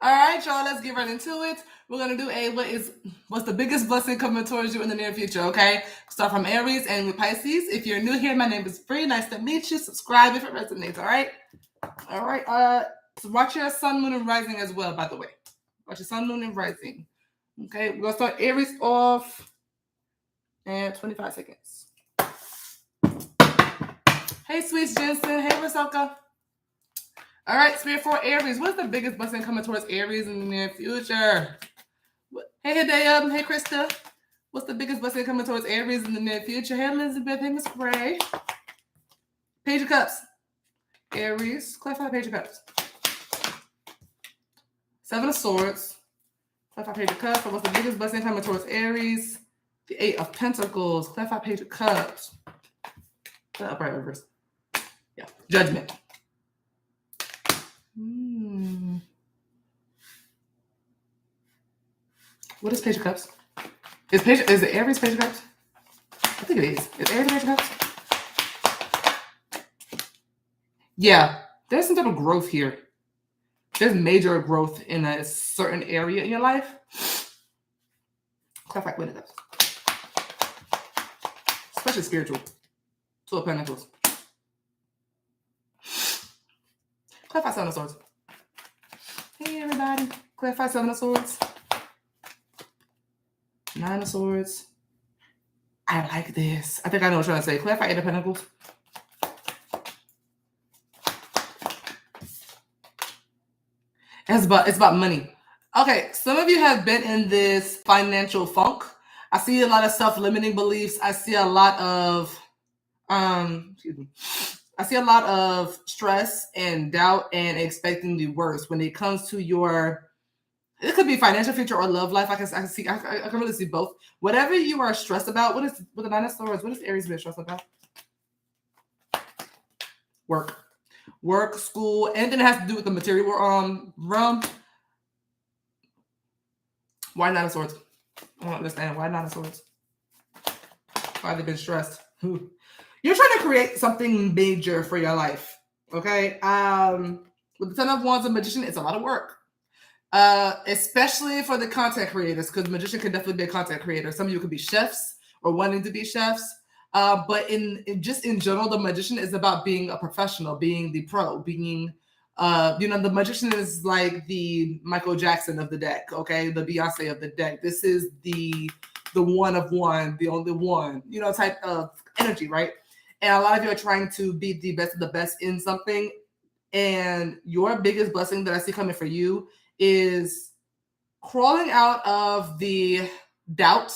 All right, y'all, let's get right into it. We're going to do what's the biggest blessing coming towards you in the near future, okay? Start from Aries and with Pisces. If you're new here, my name is Bri. Nice to meet you. Subscribe if it resonates, all right? All right. So watch your sun, moon, and rising as well, by the way. Watch your sun, moon, and rising. Okay, we're going to start Aries off in 25 seconds. Hey, Sweet Jensen. Hey, Roselka. All right, Spirit for Aries. What's the biggest blessing coming towards Aries in the near future? Hey, Hidayah. Hey, Krista. What's the biggest blessing coming towards Aries in the near future? Hey, Elizabeth. Hey, Miss Gray. Page of Cups. Aries. Clarify Page of Cups. Seven of Swords. Clarify Page of Cups. So what's the biggest blessing coming towards Aries? The Eight of Pentacles. Clarify Page of Cups. The upright reverse. Yeah. Judgment. What is Page of Cups? Is it Aries Page of Cups? I think it is. Is Aries Page of Cups? Yeah, there's some type of growth here. There's major growth in a certain area in your life. Clarify Queen of Cups. Especially spiritual. Two of Pentacles. Clarify Seven of Swords. Hey, everybody. Clarify Seven of Swords. Nine of Swords. I like this. I think I know what you're trying to say. Clarify Eight of Pentacles. It's about money. Okay, some of you have been in this financial funk. I see a lot of self-limiting beliefs. I see a lot of I see a lot of stress and doubt and expecting the worst when it comes to your, it could be financial future or love life. I can really see both. Whatever you are stressed about, with the Nine of Swords, what is Aries been stressed about? Work, school, anything that has to do with the material realm. Why Nine of Swords? I don't understand. Why Nine of Swords? Why have they been stressed? You're trying to create something major for your life, okay? With the Ten of Wands and Magician, it's a lot of work. Especially for the content creators, because Magician can definitely be a content creator. Some of you could be chefs or wanting to be chefs. But in general, the Magician is about being a professional, being the pro, being, the Magician is like the Michael Jackson of the deck, okay? The Beyonce of the deck. This is the one of one, the only one, type of energy, right? And a lot of you are trying to be the best of the best in something. And your biggest blessing that I see coming for you is crawling out of the doubt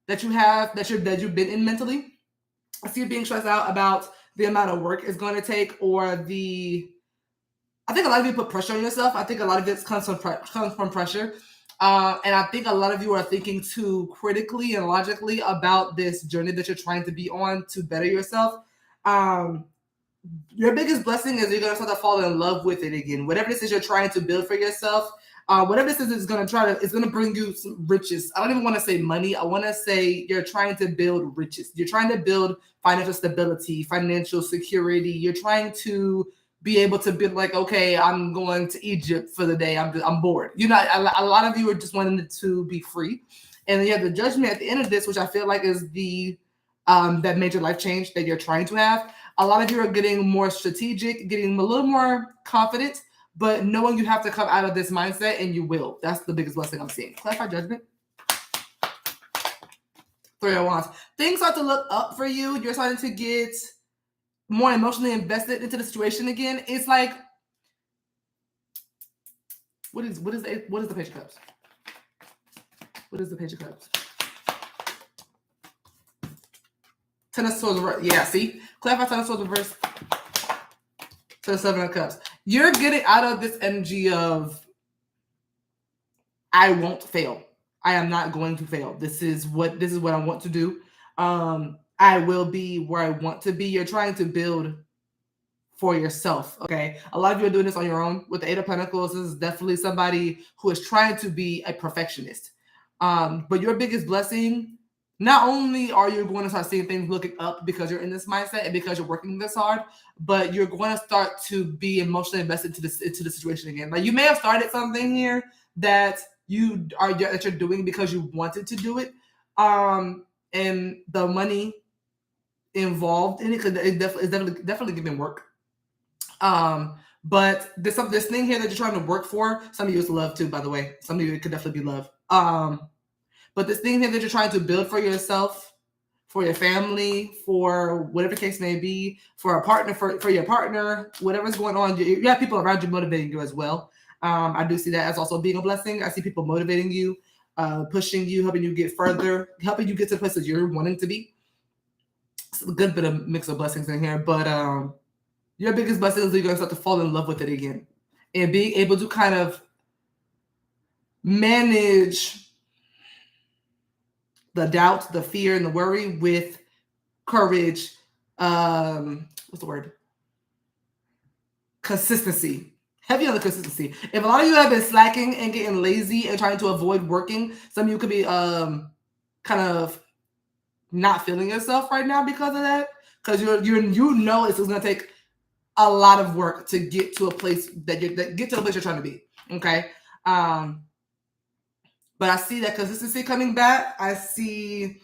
that you have, that you've been in mentally. I see you being stressed out about the amount of work it's going to take, or I think a lot of you put pressure on yourself. I think a lot of it comes from pressure. And I think a lot of you are thinking too critically and logically about this journey that you're trying to be on to better yourself. Your biggest blessing is you're going to start to fall in love with it again. Whatever this is you're trying to build for yourself, whatever this is going to bring you some riches. I don't even want to say money. I want to say you're trying to build riches. You're trying to build financial stability, financial security. You're trying to be able to be like, okay, I'm going to Egypt for the day. I'm bored. A lot of you are just wanting to be free. And then you have the Judgment at the end of this, which I feel like is the that major life change that you're trying to have. A lot of you are getting more strategic, getting a little more confident, but knowing you have to come out of this mindset, and you will. That's the biggest blessing I'm seeing. Clarify Judgment. Three of Wands. Things start to look up for you. You're starting to get more emotionally invested into the situation again. It's like, what is the Page of Cups? What is the Page of Cups? Ten of Swords reverse. Yeah, see? Clarify Ten of Swords reverse to the Seven of Cups. You're getting out of this energy of, I won't fail. I am not going to fail. This is what I want to do. I will be where I want to be. You're trying to build for yourself, okay? A lot of you are doing this on your own. With the Eight of Pentacles, this is definitely somebody who is trying to be a perfectionist. But your biggest blessing, not only are you going to start seeing things looking up because you're in this mindset and because you're working this hard, but you're going to start to be emotionally invested into the situation again. Like, you may have started something here that you're doing because you wanted to do it, and the money involved in it, because it's definitely giving work. But this thing here that you're trying to work for, some of you is love too, by the way. Some of you, it could definitely be love. But this thing here that you're trying to build for yourself, for your family, for whatever case may be, for a partner, for your partner, whatever's going on, you have people around you motivating you as well. I do see that as also being a blessing. I see people motivating you, pushing you, helping you get further, helping you get to the places you're wanting to be. It's a good bit of mix of blessings in here, but your biggest blessing is you're going to start to fall in love with it again. And being able to kind of manage the doubt, the fear, and the worry with courage. What's the word? Consistency. Heavy on the consistency. If a lot of you have been slacking and getting lazy and trying to avoid working, some of you could be kind of not feeling yourself right now because of that. Because you know it's going to take a lot of work to get to a place that get to the place you're trying to be. Okay. But I see that consistency coming back. I see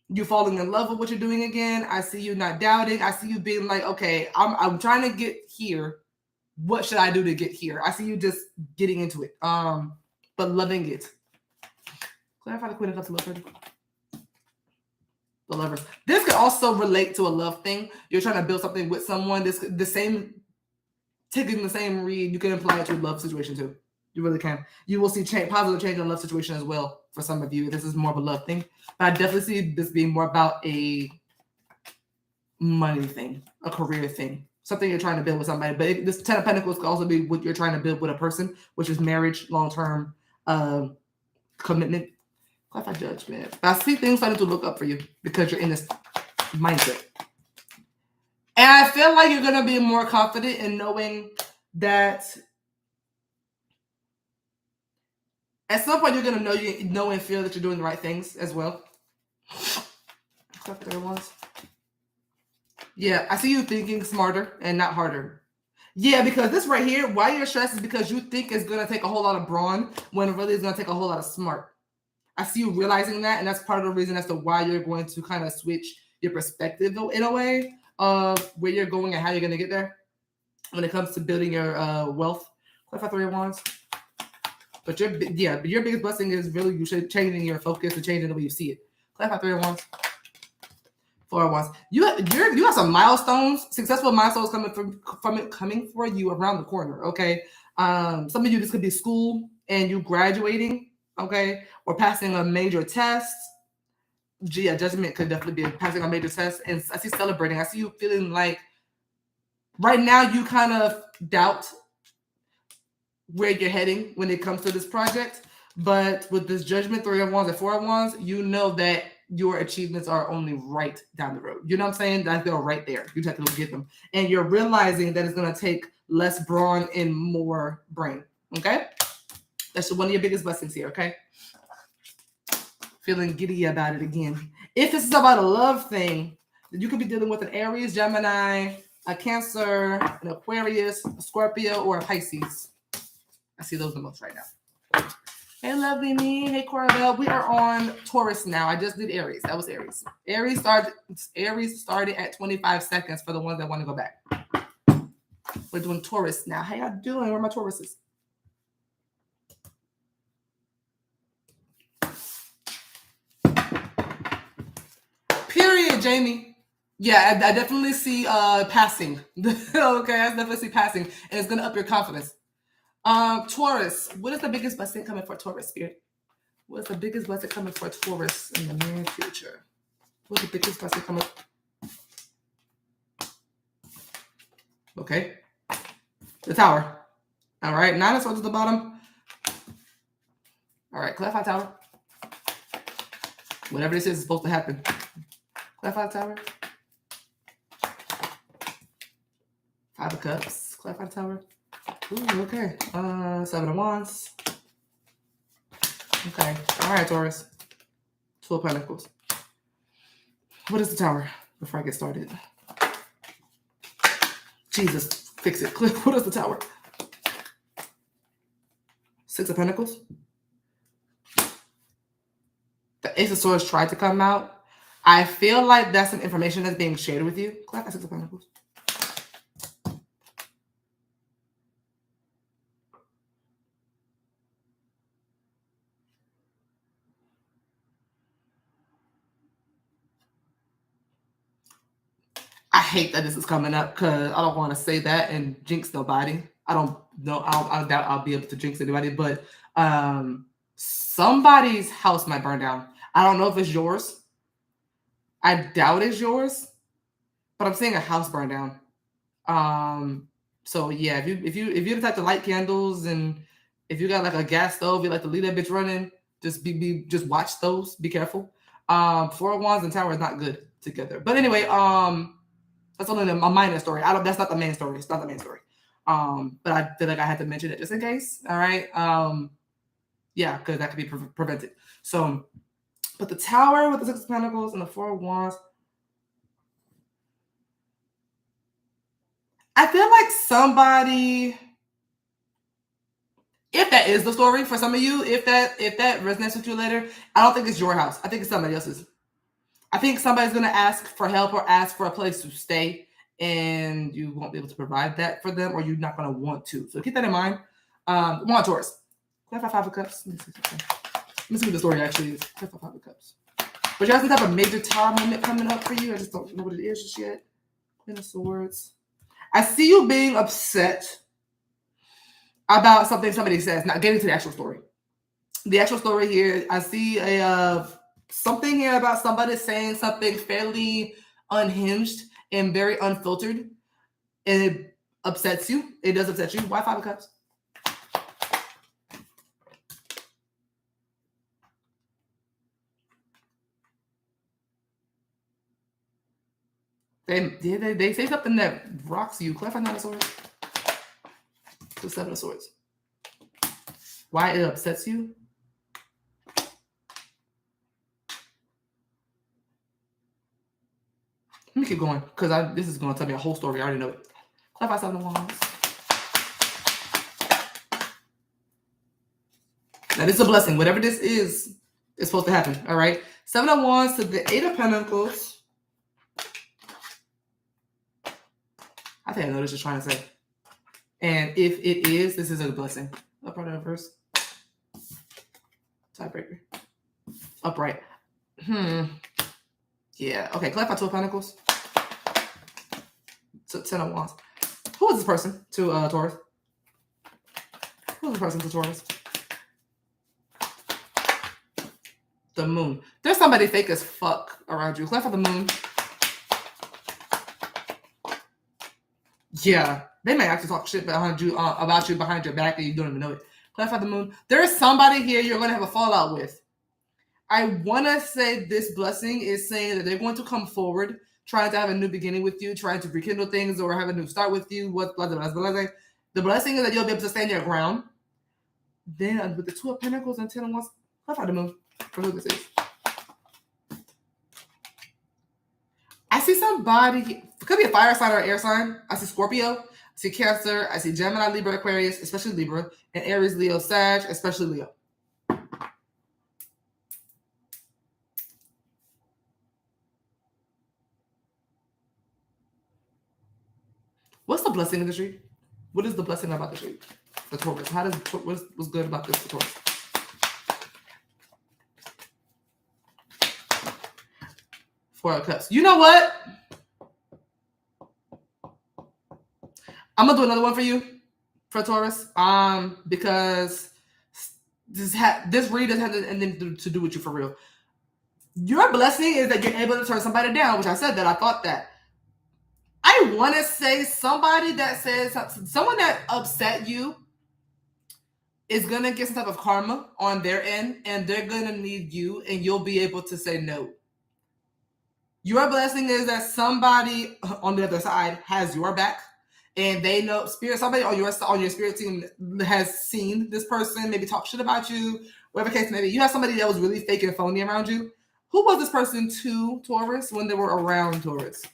you falling in love with what you're doing again. I see you not doubting. I see you being like, okay, I'm trying to get here. What should I do to get here? I see you just getting into it. But loving it. Clarify the Queen of Cups and Love. The Lovers. This could also relate to a love thing. You're trying to build something with someone. Taking the same read, you can apply it to a love situation too. You really can. You will see positive change in a love situation as well for some of you. This is more of a love thing. But I definitely see this being more about a money thing, a career thing, something you're trying to build with somebody. But this 10 of Pentacles could also be what you're trying to build with a person, which is marriage, long-term commitment. Clarify judgment. But I see things starting to look up for you because you're in this mindset. And I feel like you're going to be more confident in knowing that at some point, you're going to know and feel that you're doing the right things as well. Yeah, I see you thinking smarter and not harder. Yeah, because this right here, why you're stressed is because you think it's going to take a whole lot of brawn when really it's going to take a whole lot of smart. I see you realizing that, and that's part of the reason as to why you're going to kind of switch your perspective in a way of where you're going and how you're going to get there when it comes to building your wealth. Clarify 3 of Wands. But your biggest blessing is really you should changing your focus and changing the way you see it. Clarify 3 of Wands. 4 of Wands. You have some milestones, successful milestones coming for you around the corner. Okay. Some of you, this could be school and you graduating. Okay, or passing a major test. Yeah, judgment could definitely be passing a major test. And I see celebrating. I see you feeling like right now you kind of doubt where you're heading when it comes to this project. But with this judgment, 3 of Wands and 4 of Wands, you know that your achievements are only right down the road. You know what I'm saying? That they're right there. You just have to get them. And you're realizing that it's going to take less brawn and more brain. Okay? That's one of your biggest blessings here, okay? Feeling giddy about it again. If this is about a love thing, then you could be dealing with an Aries, Gemini, a Cancer, an Aquarius, a Scorpio, or a Pisces. I see those the most right now. Hey, lovely me. Hey, Corbell. We are on Taurus now. I just did Aries. That was Aries. Aries started at 25 seconds for the ones that want to go back. We're doing Taurus now. How y'all doing? Where are my Tauruses? Period, Jamie. Yeah, I definitely see passing. Okay, I definitely see passing. And it's going to up your confidence. Taurus. What is the biggest blessing coming for Taurus, Spirit? What is the biggest blessing coming for Taurus in the near future? What's the biggest blessing coming? Okay. The Tower. All right. 9 of Swords at the bottom. All right. Clarify Tower. Whatever this is supposed to happen. Clarify Tower. 5 of Cups. Clarify Tower. Ooh, okay. 7 of Wands. Okay. All right, Taurus. 2 of Pentacles. What is the Tower? Before I get started. Jesus, fix it. Cliff, what is the Tower? Six of Pentacles. The Ace of Swords tried to come out. I feel like that's some information that's being shared with you. Cliff, Six of Pentacles. I hate that this is coming up because I don't want to say that and jinx nobody. I don't know. I doubt I'll be able to jinx anybody, but somebody's house might burn down. I don't know if it's yours. I doubt it's yours, but I'm seeing a house burn down. So yeah, if you the type to light candles and if you got like a gas stove, you like to leave that bitch running, just just watch those. Be careful. Four of Wands and Tower is not good together. But anyway, that's only a minor story. That's not the main story. It's not the main story. But I feel like I had to mention it just in case. All right. Yeah, because that could be prevented. So, but the Tower with the Six of Pentacles and the Four of Wands. I feel like somebody, if that is the story for some of you, if that resonates with you later, I don't think it's your house. I think it's somebody else's. I think somebody's going to ask for help or ask for a place to stay, and you won't be able to provide that for them, or you're not going to want to. So keep that in mind. Come on, Taurus. Five of Cups. Let me see what the story actually is. Five of Cups. But you have some type of major Tower moment coming up for you. I just don't know what it is just yet. Queen of Swords. I see you being upset about something somebody says. Now, getting to the actual story. The actual story here, I see something here about somebody saying something fairly unhinged and very unfiltered. And it upsets you. It does upset you. Why Five of Cups? They say something that rocks you. Clarify Nine of Swords. To Seven of Swords. Why it upsets you? Let me keep going because this is going to tell me a whole story. I already know it. Clarify Seven of Wands. Now this is a blessing. Whatever this is supposed to happen. All right. Seven of Wands to the Eight of Pentacles. I think I know what she's trying to say. And if it is, this is a blessing. Upright or reverse. Tiebreaker. Upright. Yeah. Okay. Clarify Two of Pentacles. So 10 of Wands. Who is this person to Taurus? Who is this person to Taurus? The Moon. There's somebody fake as fuck around you. Clarify the Moon. Yeah, they may actually talk shit behind you about you behind your back and you don't even know it. Clarify the Moon. There is somebody here you're going to have a fallout with. I want to say this blessing is saying that they're going to come forward, trying to have a new beginning with you, trying to rekindle things or have a new start with you. Blah, blah, blah, blah, blah. The blessing is that you'll be able to stand your ground. Then with the Two of Pentacles and 10 of Wands, clarify the Moon for who this is. I see somebody, it could be a fire sign or an air sign. I see Scorpio, I see Cancer, I see Gemini, Libra, Aquarius, especially Libra, and Aries, Leo, Sag, especially Leo. What's the blessing of the tree? What is the blessing about the tree? The Taurus. What's good about this for Taurus? Four of Cups. You know what? I'm gonna do another one for you, for Taurus. Because this read doesn't have anything to do with you for real. Your blessing is that you're able to turn somebody down, which I said that I thought that. I want to say somebody that says someone that upset you is gonna get some type of karma on their end, and they're gonna need you, and you'll be able to say no. Your blessing is that somebody on the other side has your back, and they know somebody on your spirit team has seen this person, maybe talk shit about you, whatever case may be. You have somebody that was really fake and phony around you Who was this person to Taurus when they were around Taurus?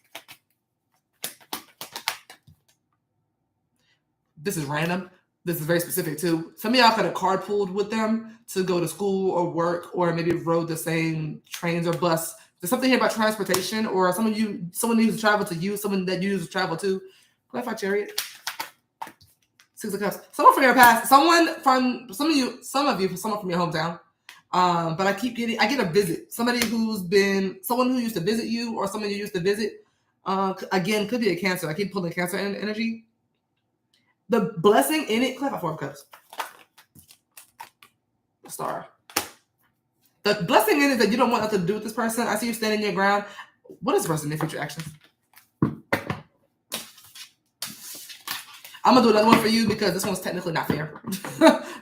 This is random. This is very specific too. Some of y'all could have carpooled with them to go to school or work, or maybe rode the same trains or bus. There's something here about transportation, or someone needs to travel to you, someone that you used to travel to. Clarify Chariot. Six of Cups. Someone from your past. Someone from someone from your hometown. But I get a visit. Someone who used to visit you, or someone you used to visit. Again, could be a Cancer. I keep pulling Cancer energy. The blessing in it, clap Four of Cups. The Star. The blessing in it is that you don't want nothing to do with this person. I see you standing your ground. What is the person in future actions? I'm gonna do another one for you because this one's technically not fair.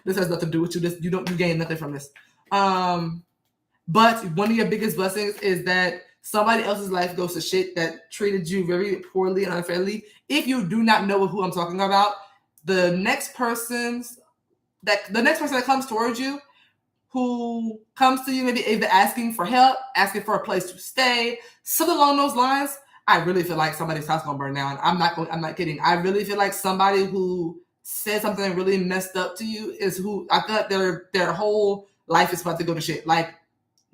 This has nothing to do with you. You gain nothing from this. But one of your biggest blessings is that somebody else's life goes to shit that treated you very poorly and unfairly. If you do not know who I'm talking about, the next person that comes towards you, who comes to you maybe either asking for help, asking for a place to stay, something along those lines, I really feel like somebody's house gonna burn down. I'm not kidding. I really feel like somebody who said something really messed up to you is who I feel like their whole life is about to go to shit. Like,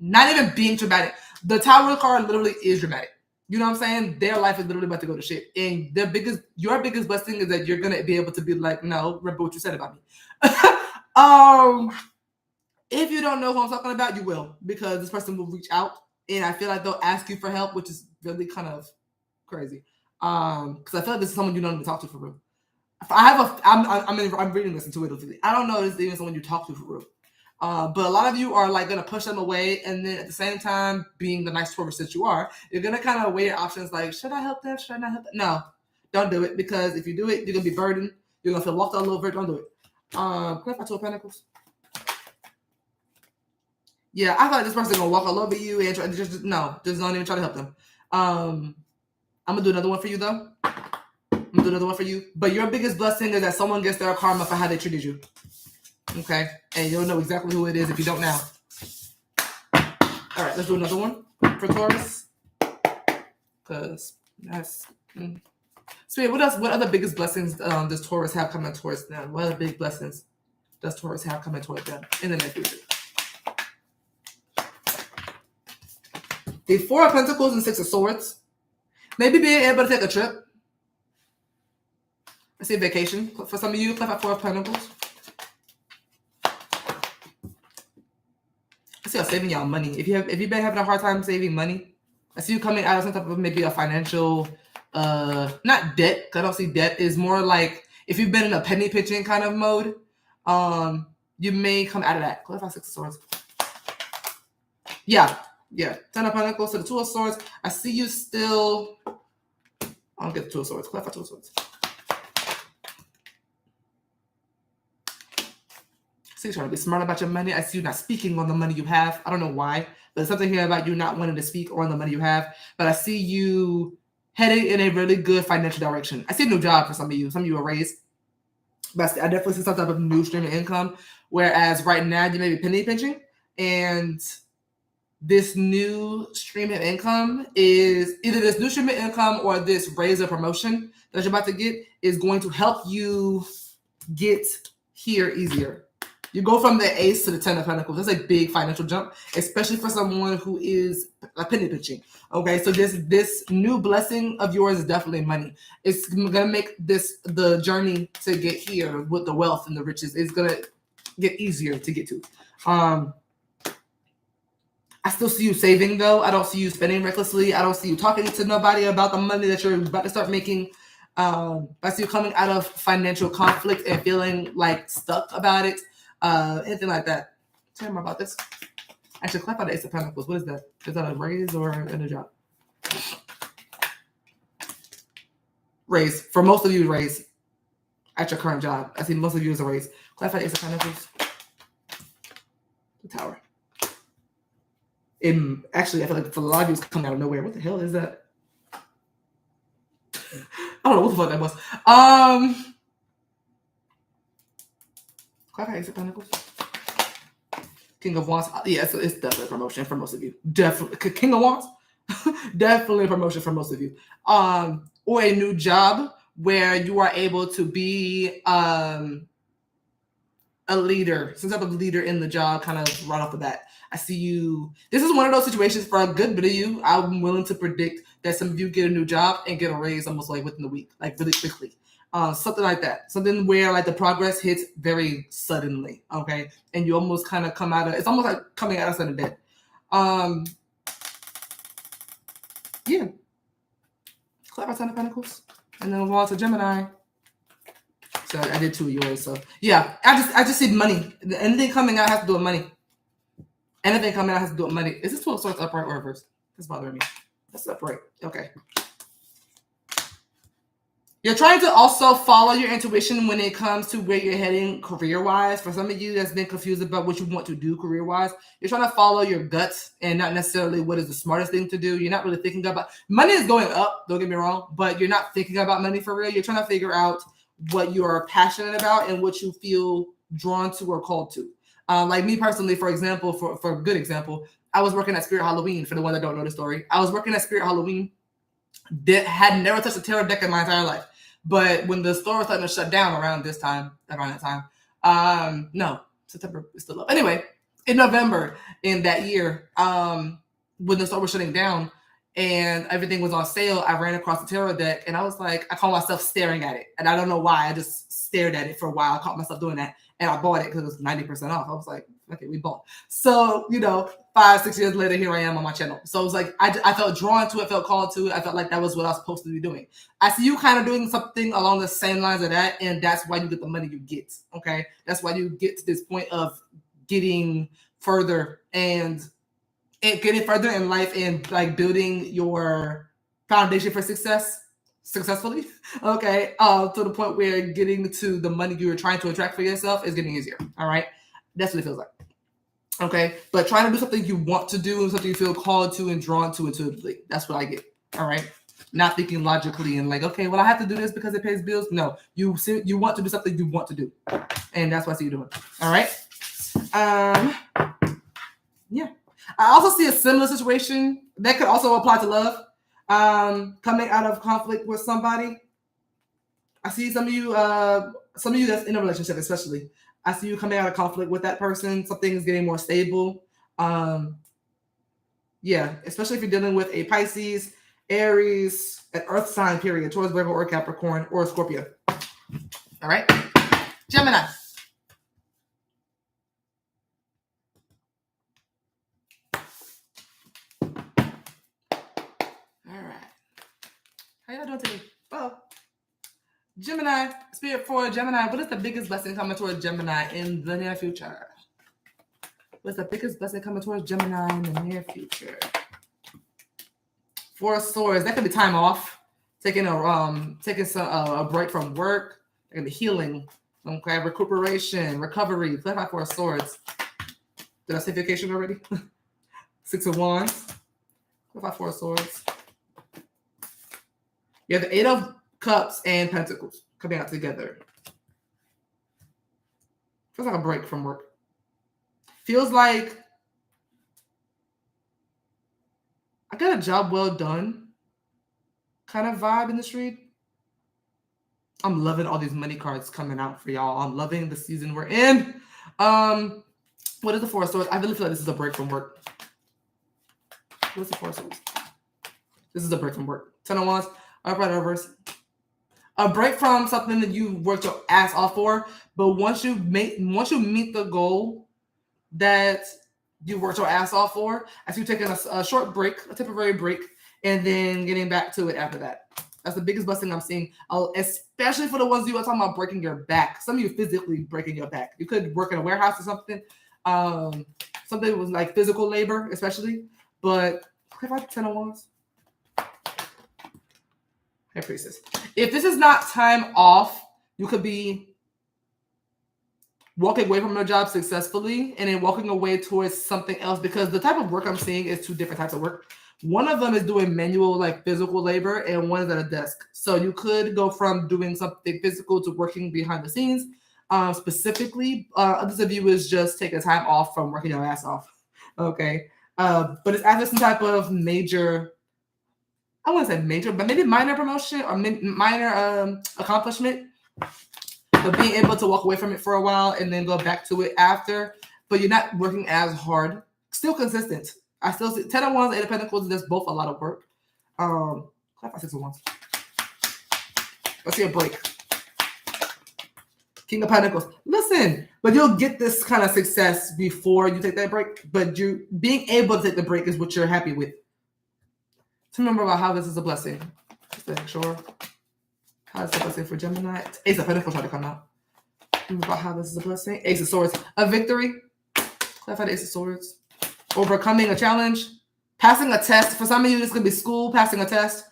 not even being dramatic. The Tower card literally is dramatic. You know what I'm saying? Their life is literally about to go to shit. And your biggest blessing is that you're gonna be able to be like, no, remember what you said about me. If you don't know who I'm talking about, you will, because this person will reach out, and I feel like they'll ask you for help, which is really kind of crazy. Because I feel like this is someone you don't even talk to for real. I'm reading this intuitively. I don't know if this is even someone you talk to for real. But a lot of you are like gonna push them away, and then at the same time, being the nice Taurus that you are, you're gonna kind of weigh your options. Like, should I help them? Should I not help them? No, don't do it, because if you do it, you're gonna be burdened. You're gonna feel walked all over. Don't do it. Clarify Two of Pentacles. Yeah, I thought this person gonna walk all over you and just don't even try to help them. I'm gonna do another one for you though. But your biggest blessing is that someone gets their karma for how they treated you. Okay, and you'll know exactly who it is if you don't now. All right, let's do another one for Taurus. Because that's Spirit. What else? What other biggest blessings does Taurus have coming towards them? What other big blessings does Taurus have coming towards them in the near future? The Four of Pentacles and Six of Swords. Maybe being able to take a trip. I see vacation. For some of you, clap at Four of Pentacles. I see y'all saving y'all money. If you've been having a hard time saving money, I see you coming out of some type of maybe a financial, not debt, because I don't see debt. Is more like if you've been in a penny pinching kind of mode, you may come out of that. Clarify Six of Swords. Yeah. Ten of Pentacles to the Two of Swords. I see you still. I'll get the Two of Swords. Clarify Two of Swords. I see you trying to be smart about your money. I see you not speaking on the money you have. I don't know why, but there's something here about you not wanting to speak on the money you have. But I see you heading in a really good financial direction. I see a new job for some of you. Some of you are raised. But I definitely see some type of new stream of income. Whereas right now you may be penny pinching, and this new stream of income is either this new stream of income or this raise or promotion that you're about to get is going to help you get here easier. You go from the Ace to the Ten of Pentacles. That's a big financial jump, especially for someone who is a penny pinching. Okay, so this new blessing of yours is definitely money. It's gonna make the journey to get here with the wealth and the riches is gonna get easier to get to. I still see you saving though. I don't see you spending recklessly. I don't see you talking to nobody about the money that you're about to start making. I see you coming out of financial conflict and feeling like stuck about it. Anything like that. Tell me more about this. Actually, clap out the Ace of Pentacles. What is that? Is that a raise or a new job? Raise. For most of you, raise at your current job. I see most of you as a raise. Clap out the Ace of Pentacles. The Tower. Actually, I feel like for a lot of you, it's coming out of nowhere. What the hell is that? I don't know what the fuck that was. Clap out Ace of Pentacles. King of Wands. Yeah, it's definitely a promotion for most of you. Definitely. King of Wands. Definitely a promotion for most of you. Or a new job where you are able to be a leader, some type of leader in the job, kind of right off the bat. I see you. This is one of those situations for a good bit of you. I'm willing to predict that some of you get a new job and get a raise almost like within the week, like really quickly. Something like that. Something where like the progress hits very suddenly, okay? And you almost kind of come out of, it's almost like coming out of sudden death. Yeah. Clever 10 of Pentacles. And then we'll on to Gemini. So I did 2 of yours. So yeah, I just see money. Anything coming out has to do with money. Anything coming out has to do with money. Is this 12 swords upright or reverse? That's bothering me. That's upright. Okay. You're trying to also follow your intuition when it comes to where you're heading career-wise. For some of you that's been confused about what you want to do career-wise, you're trying to follow your guts and not necessarily what is the smartest thing to do. You're not really thinking about money is going up, don't get me wrong, but you're not thinking about money for real. You're trying to figure out what you are passionate about and what you feel drawn to or called to. Like me personally, for example, for a good example, I was working at Spirit Halloween. For the one that don't know the story, I was working at Spirit Halloween. Had never touched a tarot deck in my entire life. But when the store was starting to shut down around that time, no, September is still up. Anyway, in November in that year, when the store was shutting down and everything was on sale, I ran across the tarot deck and I was like, I caught myself staring at it. And I don't know why. I just stared at it for a while. I caught myself doing that. And I bought it because it was 90% off. I was like, okay, we bought. So, 5-6 years later, here I am on my channel. So it was like, I felt drawn to it, felt called to it. I felt like that was what I was supposed to be doing. I see you kind of doing something along the same lines of that. And that's why you get the money you get. Okay. That's why you get to this point of getting further and getting further in life and like building your foundation for successfully. Okay. To the point where getting to the money you were trying to attract for yourself is getting easier. All right. That's what it feels like. Okay. But trying to do something you want to do and something you feel called to and drawn to intuitively. That's what I get. All right. Not thinking logically and like, okay, well, I have to do this because it pays bills. No, you want to do something you want to do. And that's what I see you doing. All right. Yeah. I also see a similar situation that could also apply to love. Coming out of conflict with somebody. I see some of you that's in a relationship, especially. I see you coming out of conflict with that person. Something is getting more stable. Yeah, especially if you're dealing with a Pisces, Aries, an earth sign, period, Taurus, Virgo, or Capricorn, or Scorpio. All right. Gemini. All right. How y'all doing today? Oh. Gemini, spirit for Gemini. What is the biggest blessing coming towards Gemini in the near future? What's the biggest blessing coming towards Gemini in the near future? 4 of Swords. That could be time off, taking a break from work. That could be healing. Okay, recuperation, recovery. Play by 4 of Swords. Did I say vacation already? 6 of Wands. Play by 4 of Swords. You have the 8 of Cups and Pentacles coming out together. Feels like a break from work. Feels like I got a job well done kind of vibe in the street. I'm loving all these money cards coming out for y'all. I'm loving the season we're in. What is the 4 of Swords? I really feel like this is a break from work. What's the 4 of Swords? This is a break from work. 10 of Wands, upright reverse. A break from something that you worked your ass off for, but once you meet the goal that you worked your ass off for, as you taking a short break, a temporary break, and then getting back to it after that. That's the biggest blessing I'm seeing, especially for the ones you are talking about breaking your back. Some of you physically breaking your back. You could work in a warehouse or something. Something was like physical labor, especially. But if I 10 of Wands. Hey, Priestess. If this is not time off, you could be walking away from your job successfully and then walking away towards something else, because the type of work I'm seeing is 2 different types of work. One of them is doing manual, like physical labor, and one is at a desk. So you could go from doing something physical to working behind the scenes. specifically. Others of you is just taking time off from working your ass off. Okay. But it's after some type of major, I wouldn't say major, but maybe minor promotion or minor accomplishment. But being able to walk away from it for a while and then go back to it after, but you're not working as hard. Still consistent. I still see 10 of Wands, 8 of Pentacles. That's both a lot of work. Clap 6 of Wands. Let's see a break. King of Pentacles. Listen, but you'll get this kind of success before you take that break. But you being able to take the break is what you're happy with. So remember about how this is a blessing. Just to make sure. How is it a blessing for Gemini? Ace of Pentacles try to come out. Remember about how this is a blessing. Ace of Swords. A victory. Clarify the Ace of Swords. Overcoming a challenge. Passing a test. For some of you, this is going to be school. Passing a test.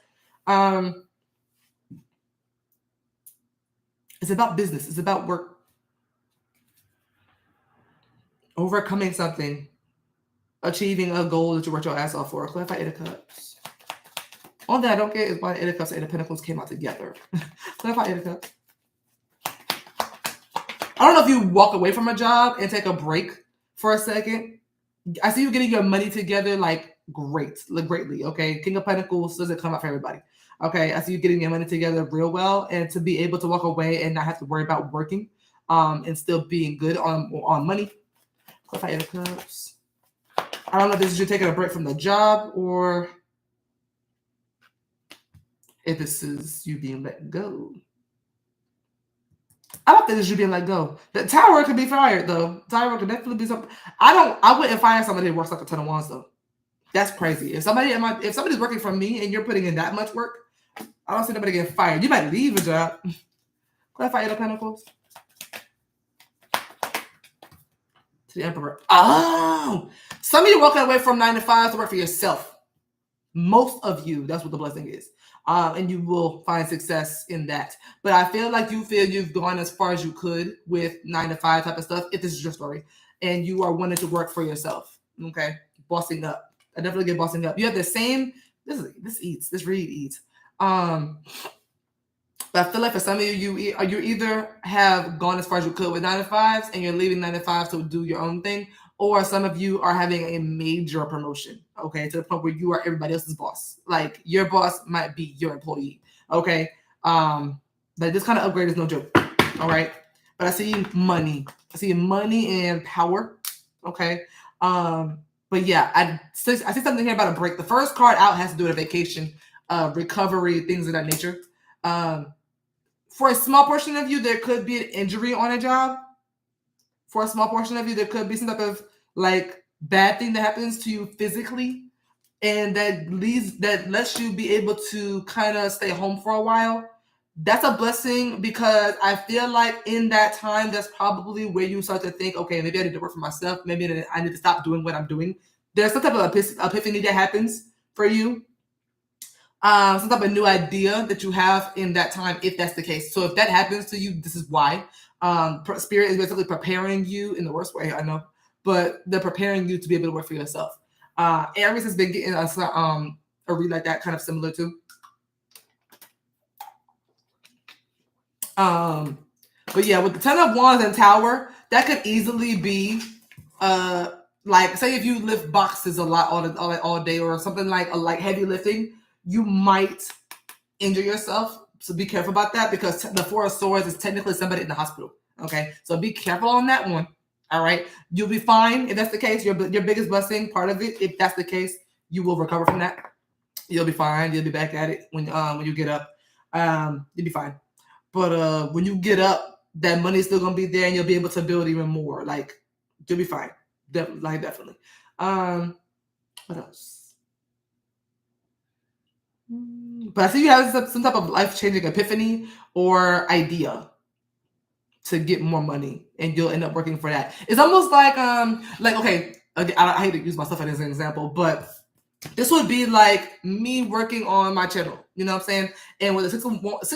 It's about business. It's about work. Overcoming something. Achieving a goal that you worked your ass off for. Clarify 8 of Cups. All that I don't get is why the 8 of Cups and 8 of Pentacles came out together. Clarify 8 of Cups. I don't know if you walk away from a job and take a break for a second. I see you getting your money together like greatly. Okay. King of Pentacles doesn't come out for everybody. Okay. I see you getting your money together real well, and to be able to walk away and not have to worry about working and still being good on money. Clarify 8 of Cups. I don't know if this is you taking a break from the job or if this is you being let go. I don't think this is you being let go. The Tower could be fired though. Tower could definitely be something. I wouldn't fire somebody who works like a 10 of Wands though. That's crazy. If somebody's working for me and you're putting in that much work, I don't see nobody getting fired. You might leave a job. Clarify 8 of Pentacles. To the Emperor. Oh! Some of you walking away from 9 to 5 to work for yourself. Most of you, that's what the blessing is. And you will find success in that. But I feel like you feel you've gone as far as you could with 9 to 5 type of stuff, if this is your story. And you are wanting to work for yourself. Okay? Bossing up. I definitely get bossing up. You have the same, this read eats. But I feel like for some of you, you either have gone as far as you could with 9 to 5s and you're leaving 9 to 5 to do your own thing, or some of you are having a major promotion, okay, to the point where you are everybody else's boss. Like your boss might be your employee, okay? But this kind of upgrade is no joke, all right? But I see money. I see money and power, okay? But yeah, I see something here about a break. The first card out has to do with a vacation, recovery, things of that nature. For a small portion of you, there could be an injury on a job. For a small portion of you, there could be some type of like bad thing that happens to you physically, and that lets you be able to kind of stay home for a while. That's a blessing, because I feel like in that time, that's probably where you start to think, okay, maybe I need to work for myself. Maybe I need to stop doing what I'm doing. There's some type of epiphany that happens for you. Some type of new idea that you have in that time, if that's the case. So if that happens to you, this is why. Spirit is basically preparing you in the worst way, I know, but they're preparing you to be able to work for yourself. Aries has been getting a read like that, kind of similar to. But yeah, with the 10 of Wands and Tower, that could easily be like, say if you lift boxes a lot all day or something like heavy lifting, you might injure yourself. So be careful about that, because the 4 of Swords is technically somebody in the hospital. Okay, so be careful on that one. All right, you'll be fine if that's the case. Your biggest blessing, part of it, if that's the case, you will recover from that. You'll be fine. You'll be back at it when you get up. You'll be fine. But when you get up, that money's still gonna be there, and you'll be able to build even more. Like you'll be fine. Definitely. What else? But I see you have some type of life-changing epiphany or idea to get more money, and you'll end up working for that. It's almost like okay, I hate to use myself as an example, but this would be like me working on my channel. You know what I'm saying? And with the 6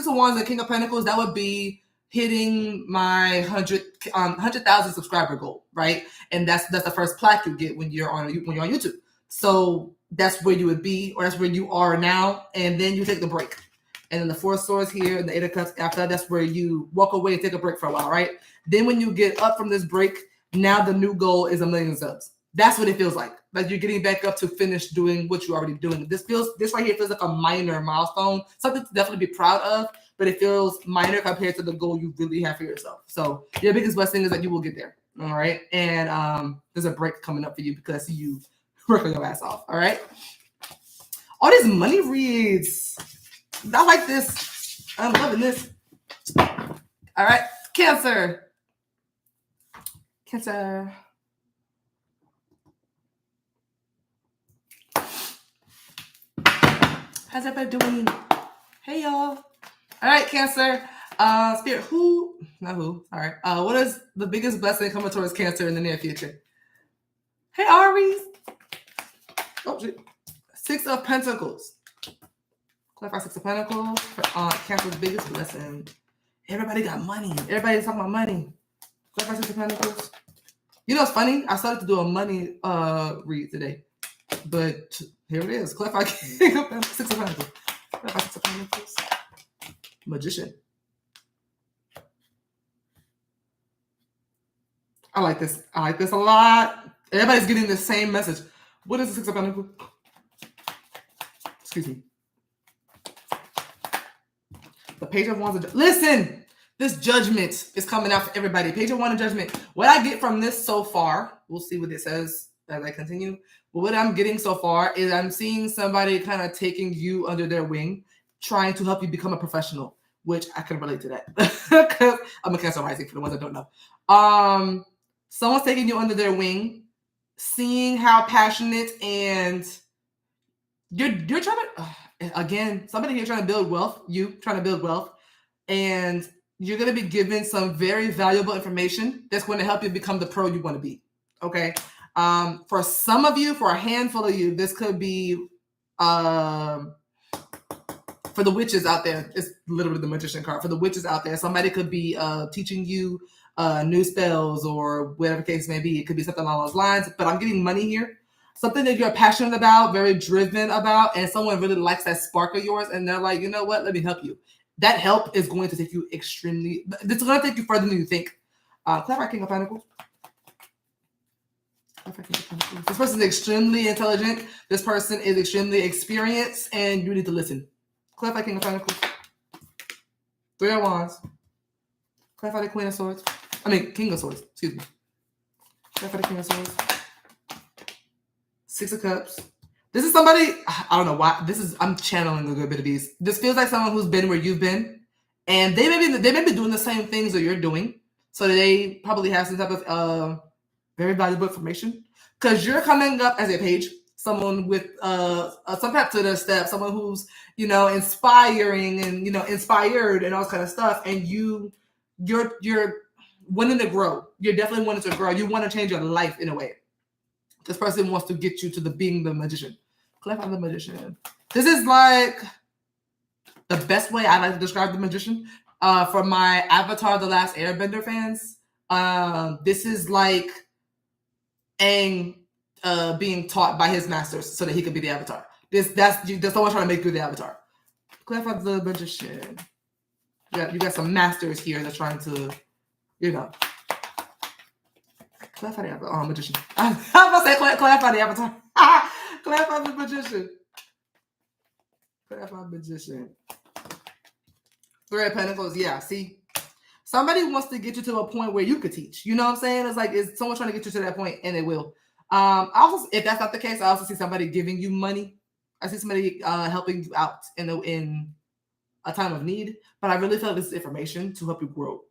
of Wands and King of Pentacles, that would be hitting my 100,000 subscriber goal, right? And that's the first plaque you get when you're on YouTube. So that's where you would be, or that's where you are now, and then you take the break. And then the Four of Swords here and the Eight of Cups. After that, that's where you walk away and take a break for a while, right? Then when you get up from this break, now the new goal is 1 million subs. That's what it feels like. Like you're getting back up to finish doing what you're already doing. This right here feels like a minor milestone, something to definitely be proud of, but it feels minor compared to the goal you really have for yourself. So your biggest blessing is that you will get there. All right. And there's a break coming up for you because you working your ass off. All right. All these money reads. I like this. I'm loving this. All right. Cancer. Cancer. How's everybody doing? Hey, y'all. All right, Cancer. Spirit, all right. What is the biggest blessing coming towards Cancer in the near future? Hey, Aries. Oh, shit. 6 of Pentacles. Clarify 6 of Pentacles. Cancer's biggest blessing. Everybody got money. Everybody's talking about money. Clarify 6 of Pentacles. You know what's funny? I started to do a money read today. But here it is. Clarify 6 of Pentacles. Clarify 6 of Pentacles. Magician. I like this. I like this a lot. Everybody's getting the same message. What is the 6 of Pentacles? Excuse me. The Page of Wands. Listen, this judgment is coming out for everybody. Page of Wands and Judgment. What I get from this so far, we'll see what it says as I continue. But what I'm getting so far is I'm seeing somebody kind of taking you under their wing, trying to help you become a professional, which I can relate to that because I'm a Cancer rising for the ones that don't know. Someone's taking you under their wing, seeing how passionate and you're trying to, again, somebody here trying to build wealth, you trying to build wealth, and you're going to be given some very valuable information that's going to help you become the pro you want to be. Okay. For some of you, for a handful of you, this could be, for the witches out there, it's literally the Magician card. For the witches out there, somebody could be teaching you new spells or whatever case may be. It could be something along those lines, but I'm getting money here. Something that you're passionate about, very driven about, and someone really likes that spark of yours, and they're like, you know what, let me help you. That help is going to take you it's going to take you further than you think. Clarify King of Pentacles. This person is extremely intelligent. This person is extremely experienced, and you need to listen. Clarify King of Pentacles. 3 of Wands. Clarify the Queen of Swords. King of Swords. Excuse me. Clarify the King of Swords. 6 of Cups. This is somebody, I don't know why. I'm channeling a good bit of these. This feels like someone who's been where you've been, and they may be doing the same things that you're doing. So they probably have some type of very valuable information because you're coming up as a page, someone with some type to their step, someone who's inspiring and inspired and all this kind of stuff, and you're wanting to grow. You're definitely wanting to grow. You want to change your life in a way. This person wants to get you to being the magician. Clarify the Magician. This is like the best way I like to describe the Magician. For my Avatar: The Last Airbender fans, this is like Aang being taught by his masters so that he could be the Avatar. There's someone trying to make you the Avatar. Clarify the Magician. You got some masters here that's trying to, clarify the Avatar. Magician. I'm about to say clarify the Avatar. Clarify the Magician. Clarify the Magician. 3 of Pentacles. Yeah, see? Somebody wants to get you to a point where you could teach. You know what I'm saying? It's like, is someone trying to get you to that point, and it will. Also, if that's not the case, I also see somebody giving you money. I see somebody helping you out in a time of need. But I really feel like this is information to help you grow.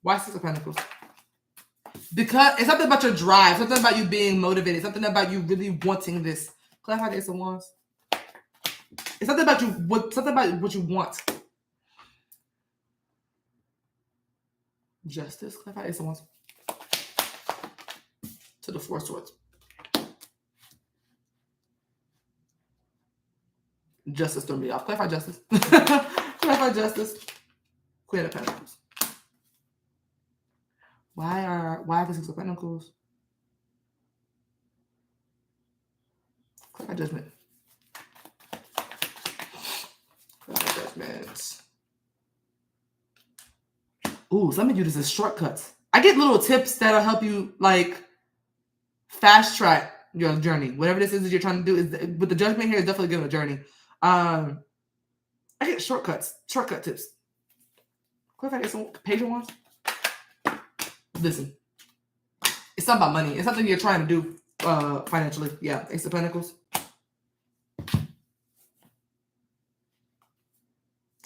Why 6 of Pentacles? Because it's something about your drive, something about you being motivated, something about you really wanting this. Clarify the Ace of Wands. It's something about what you want. Justice. Clarify Ace of Wands. To the 4 of Swords. Justice threw me off. Clarify Justice. Clarify Justice. Queen of Pentacles. Why the 6 of Pentacles? Clarify Judgment. Clarify Judgment. Judgment. Ooh, some of you, this is shortcuts. I get little tips that'll help you, like, fast track your journey. Whatever this is that you're trying to do, is with the Judgment here, is definitely giving a journey. I get shortcut tips. Cliff, I get some patient ones. Listen, it's something about money. It's something you're trying to do financially. Yeah, Ace of Pentacles.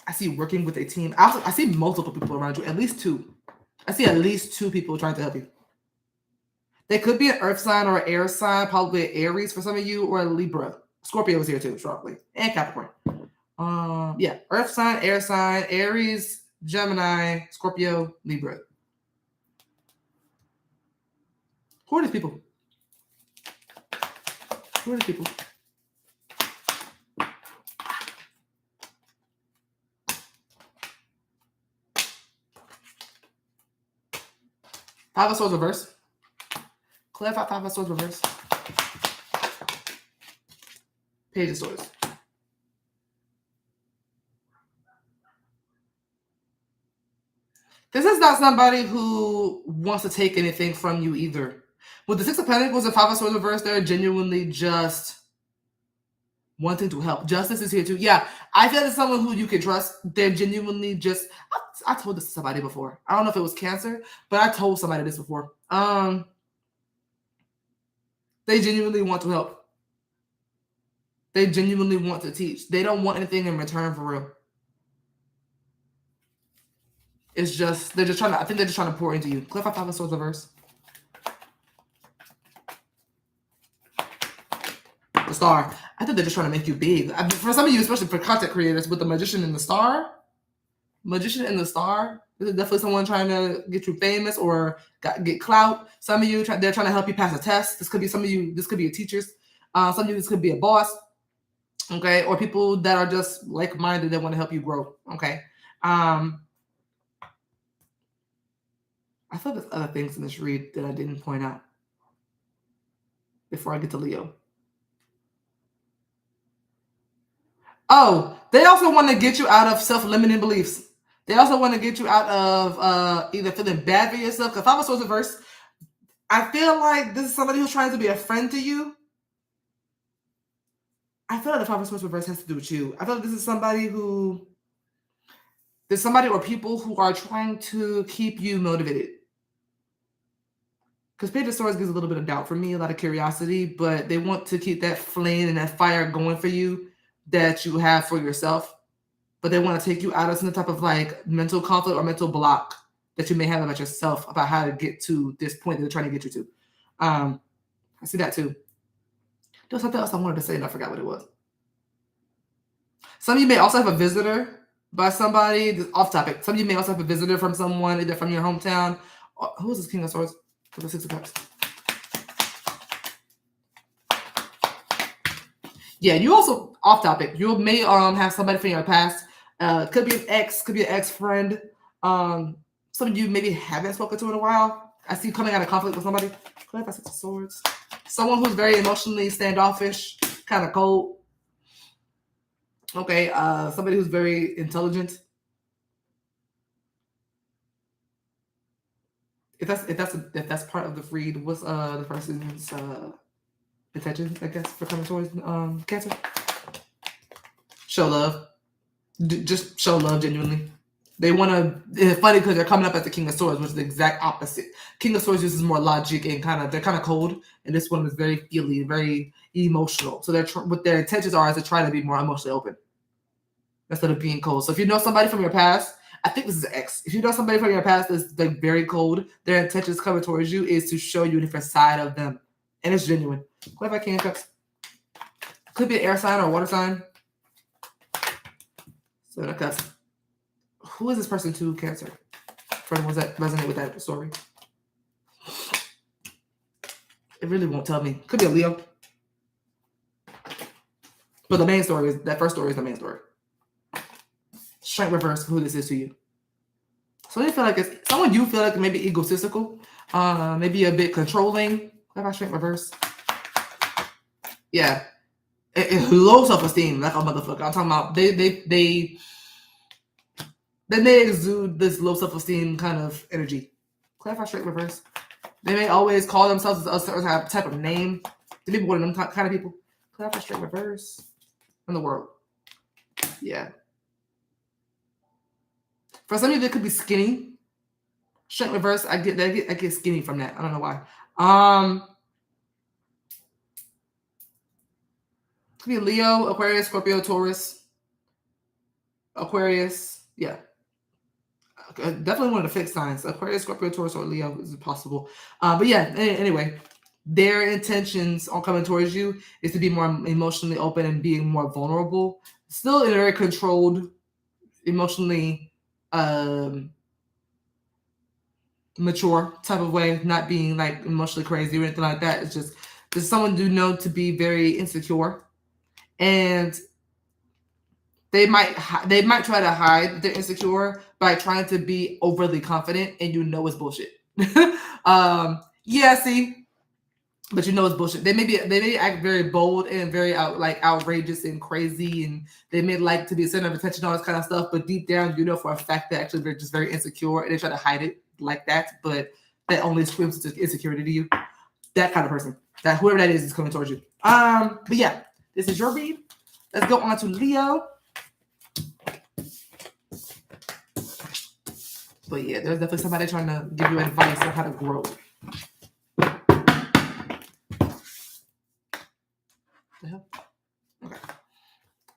I see working with a team. I see multiple people around you, at least two. I see at least two people trying to help you. They could be an earth sign or an air sign, probably an Aries for some of you, or a Libra. Scorpio is here too, strongly. And Capricorn. Yeah, earth sign, Aries, Gemini, Scorpio, Libra. Who are these people? Who are these people? Five of Swords reverse. Clarify Five of Swords reverse. Page of Swords. This is not somebody who wants to take anything from you either. With the Six of Pentacles and Five of Swords reverse, they're genuinely just wanting to help. Justice is here too. Yeah, I feel it's someone who you can trust. They're genuinely just... I told this to somebody before. I don't know if it was Cancer, but I told somebody this before. They genuinely want to help. They genuinely want to teach. They don't want anything in return for real. It's just, they're just trying to, I think they're just trying to pour into you. Clarify Five of Swords reverse. The Star. I think they're just trying to make you big. For some of you, especially for content creators, with the Magician and the Star. Magician and the Star. This is definitely someone trying to get you famous or get clout. Some of you, they're trying to help you pass a test. This could be some of you, this could be a teachers. Some of you, this could be a boss. Okay. Or people that are just like-minded that want to help you grow. Okay. I thought there's other things in this read that I didn't point out before I get to Leo. Oh, they also want to get you out of self-limiting beliefs. They also want to get you out of either feeling bad for yourself. Because Five of Swords reverse, I feel like this is somebody who's trying to be a friend to you. I feel like the Five of Swords reverse has to do with you. I feel like this is somebody who... There's somebody or people who are trying to keep you motivated. Because Page of Swords gives a little bit of doubt for me, a lot of curiosity, but they want to keep that flame and that fire going for you that you have for yourself. But they want to take you out of some type of like mental conflict or mental block that you may have about yourself, about how to get to this point that they're trying to get you to. I see that too. There was something else I wanted to say and I forgot what it was. Some of you may also have a visitor by somebody. This off topic. Some of you may also have a visitor from someone, either from your hometown. Who is this King of Swords? For the Six of Cups. Yeah, you also off topic. You may have somebody from your past. Could be an ex, could be an ex-friend. Some of you maybe haven't spoken to in a while. I see you coming out of conflict with somebody. Clarify Six of Swords. Someone who's very emotionally standoffish, kind of cold. Okay, somebody who's very intelligent. If that's part of the read, what's the person's intention, I guess, for coming towards Cancer? Show love. Just show love genuinely. They want to. It's funny because they're coming up as the King of Swords, which is the exact opposite. King of Swords uses more logic and they're kind of cold, and this one is very feely, very emotional. So what their intentions are is to try to be more emotionally open instead of being cold. So if you know somebody from your past, I think this is an ex. If you know somebody from your past that's like very cold, their intentions coming towards you is to show you a different side of them, and it's genuine. What if I can't cups? Could be an air sign or a water sign. So the cups. Who is this person to Cancer? For the ones that resonate with that story. It really won't tell me. Could be a Leo. But the main story is, that first story is the main story. Strength reverse, who this is to you. So they feel like it's someone you feel like maybe egotistical, maybe a bit controlling. What about strength reverse? Yeah. It's low self-esteem, like a motherfucker. I'm talking about they They may exude this low self-esteem kind of energy. Clarify straight reverse. They may always call themselves a certain type of name. Do people one of them kind of people? Clarify straight reverse. In the world. Yeah. For some of you, it could be skinny. Straight reverse, I get skinny from that. I don't know why. Could be Leo, Aquarius, Scorpio, Taurus, Aquarius. Yeah. Definitely one of the fixed signs. Aquarius, Scorpio, Taurus, or Leo is possible. But yeah, anyway, their intentions on coming towards you is to be more emotionally open and being more vulnerable. Still in a very controlled, emotionally mature type of way, not being like emotionally crazy or anything like that. It's just there's someone you know to be very insecure, and they might try to hide their insecure by trying to be overly confident, and you know it's bullshit. Yeah, see, but you know it's bullshit. They may act very bold and very outrageous and crazy, and they may like to be a center of attention, all this kind of stuff. But deep down, you know for a fact that actually they're just very insecure, and they try to hide it like that. But that only screams insecurity to you. That kind of person, that whoever that is coming towards you. But yeah, this is your read. Let's go on to Leo. But yeah, there's definitely somebody trying to give you advice on how to grow. The hell? Okay.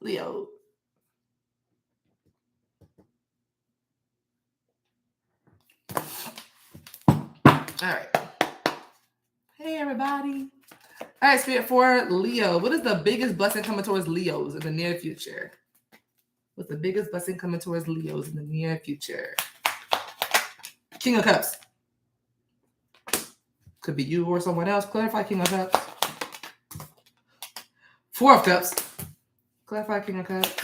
Leo. All right. Hey, everybody. All right, Spirit for Leo. What is the biggest blessing coming towards Leos in the near future? What's the biggest blessing coming towards Leos in the near future? King of Cups. Could be you or someone else. Clarify King of Cups. Four of Cups. Clarify King of Cups.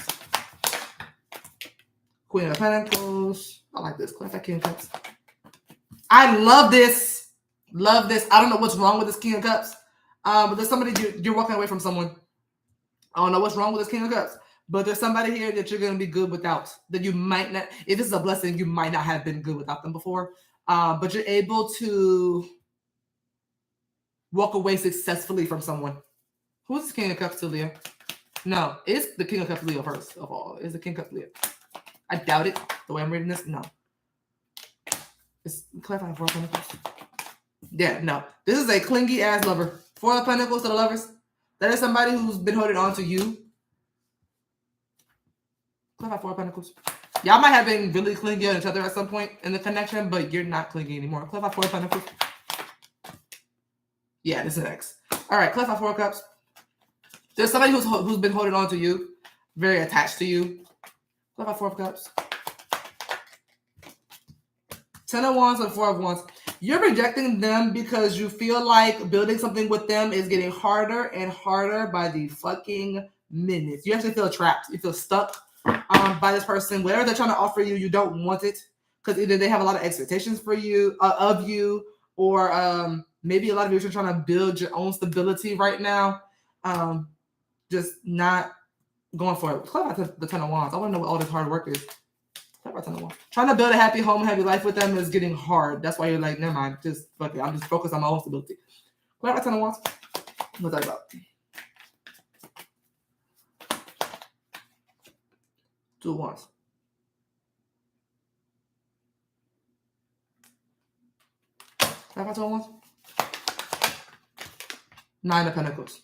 Queen of Pentacles. I like this. Clarify King of Cups. I love this. Love this. I don't know what's wrong with this King of Cups. But there's somebody you're walking away from someone. I don't know what's wrong with this King of Cups. But there's somebody here that you're going to be good without. That you might not, if this is a blessing, you might not have been good without them before. But you're able to walk away successfully from someone. Who's the King of Cups to Leo? No, it's the King of Cups Leo first of all. It's the King of Cups Leo. I doubt it. The way I'm reading this, no. It's clarifying Four of Pentacles. Yeah, no. This is a clingy ass lover. Four of Pentacles to the lovers. That is somebody who's been holding on to you. Clarify Four of Pentacles. Y'all might have been really clingy on each other at some point in the connection, but you're not clingy anymore. Clarify Four of Pentacles. Yeah, this is an X. All right, clarify Four of Cups. There's somebody who's been holding on to you, very attached to you. Clarify Four of Cups. 10 of Wands and 4 of Wands. You're rejecting them because you feel like building something with them is getting harder and harder by the fucking minutes. You actually feel trapped. You feel stuck by this person. Whatever they're trying to offer you, you don't want it because either they have a lot of expectations for you, of you, or maybe a lot of you are trying to build your own stability right now. Just not going for it. Clarify the 10 of Wands. I want to know what all this hard work is. Trying to build a happy home, happy life with them is getting hard. That's why you're like, never mind. Just fuck it. I'm just focused on my own stability. Clarify 10 of Wands. What's that about? 2 of Wands. Clarify 2 of Wands. 9 of Pentacles.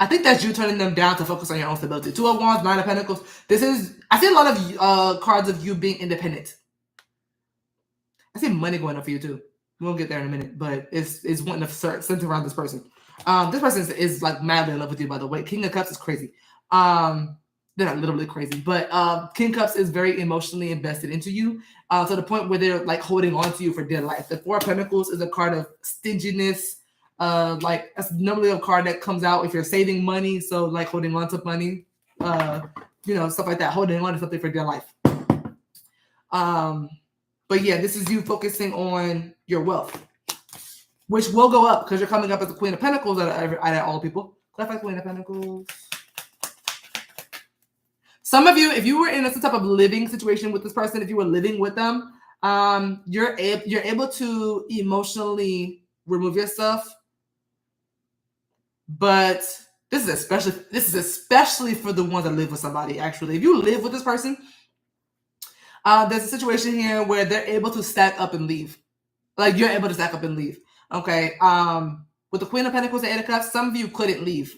I think that's you turning them down to focus on your own stability. 2 of Wands, 9 of Pentacles. I see a lot of cards of you being independent. I see money going up for you too. We'll get there in a minute, but it's wanting to center around this person. This person is like madly in love with you, by the way. King of Cups is crazy. They're not literally crazy, but King of Cups is very emotionally invested into you to the point where they're like holding on to you for dear life. The 4 of Pentacles is a card of stinginess. Like that's normally a card that comes out if you're saving money, so like holding on to money, stuff like that, holding on to something for dear life. But yeah, this is you focusing on your wealth, which will go up because you're coming up as the Queen of Pentacles out of all people. Clarify Queen of Pentacles. Some of you, if you were in some type of living situation with this person, if you were living with them, you're able to emotionally remove yourself. But this is especially for the ones that live with somebody. Actually, if you live with this person, there's a situation here where they're able to stack up and leave. Like, you're able to stack up and leave. Okay. With the Queen of Pentacles and Eight of Cups, some of you couldn't leave.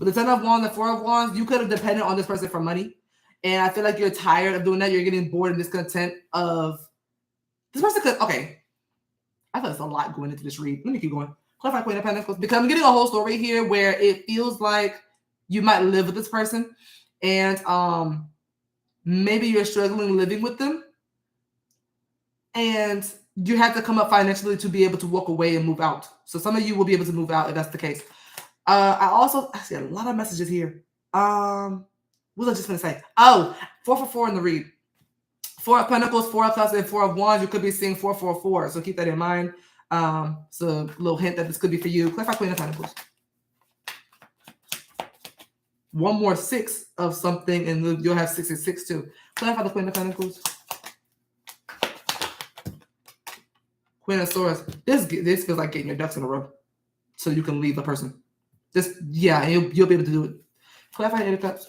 With the Ten of Wands and Four of Wands, you could have depended on this person for money. And I feel like you're tired of doing that. You're getting bored and discontent of this person could, okay. I thought there's a lot going into this read. Let me keep going. Clarify Queen of Pentacles, because I'm getting a whole story here where it feels like you might live with this person and maybe you're struggling living with them and you have to come up financially to be able to walk away and move out. So some of you will be able to move out if that's the case. I see a lot of messages here. What was I just going to say? Oh, 4 for 4 in the read. 4 of Pentacles, 4 of Cups, and 4 of Wands. You could be seeing 444. So keep that in mind. It's a little hint that this could be for you. Clarify Queen of Pentacles. One more 6 of something, and you'll have 6 and 6 too. Clarify the Queen of Pentacles. Queen of Swords. This feels like getting your ducks in a row, so you can leave the person. Yeah, you'll be able to do it. Clarify Eight of Cups.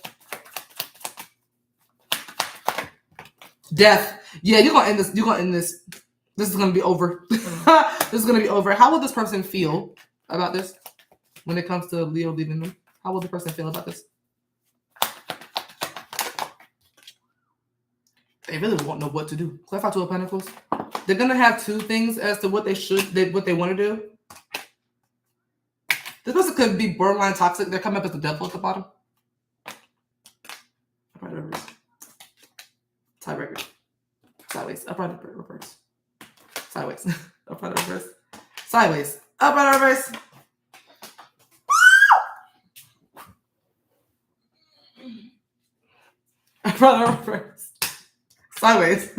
Death. Yeah, you're gonna end this. You're gonna end this. This is gonna be over. This is gonna be over. How will this person feel about this when it comes to Leo leaving them? How will the person feel about this? They really won't know what to do. Clarify Two of Pentacles. They're gonna have 2 things as to what they want to do. This person could be borderline toxic. They're coming up as the devil at the bottom. Tiebreaker. Sideways. Upright, reverse. Sideways. Upright, reverse. Sideways. Upright, reverse. Upright, reverse. Sideways.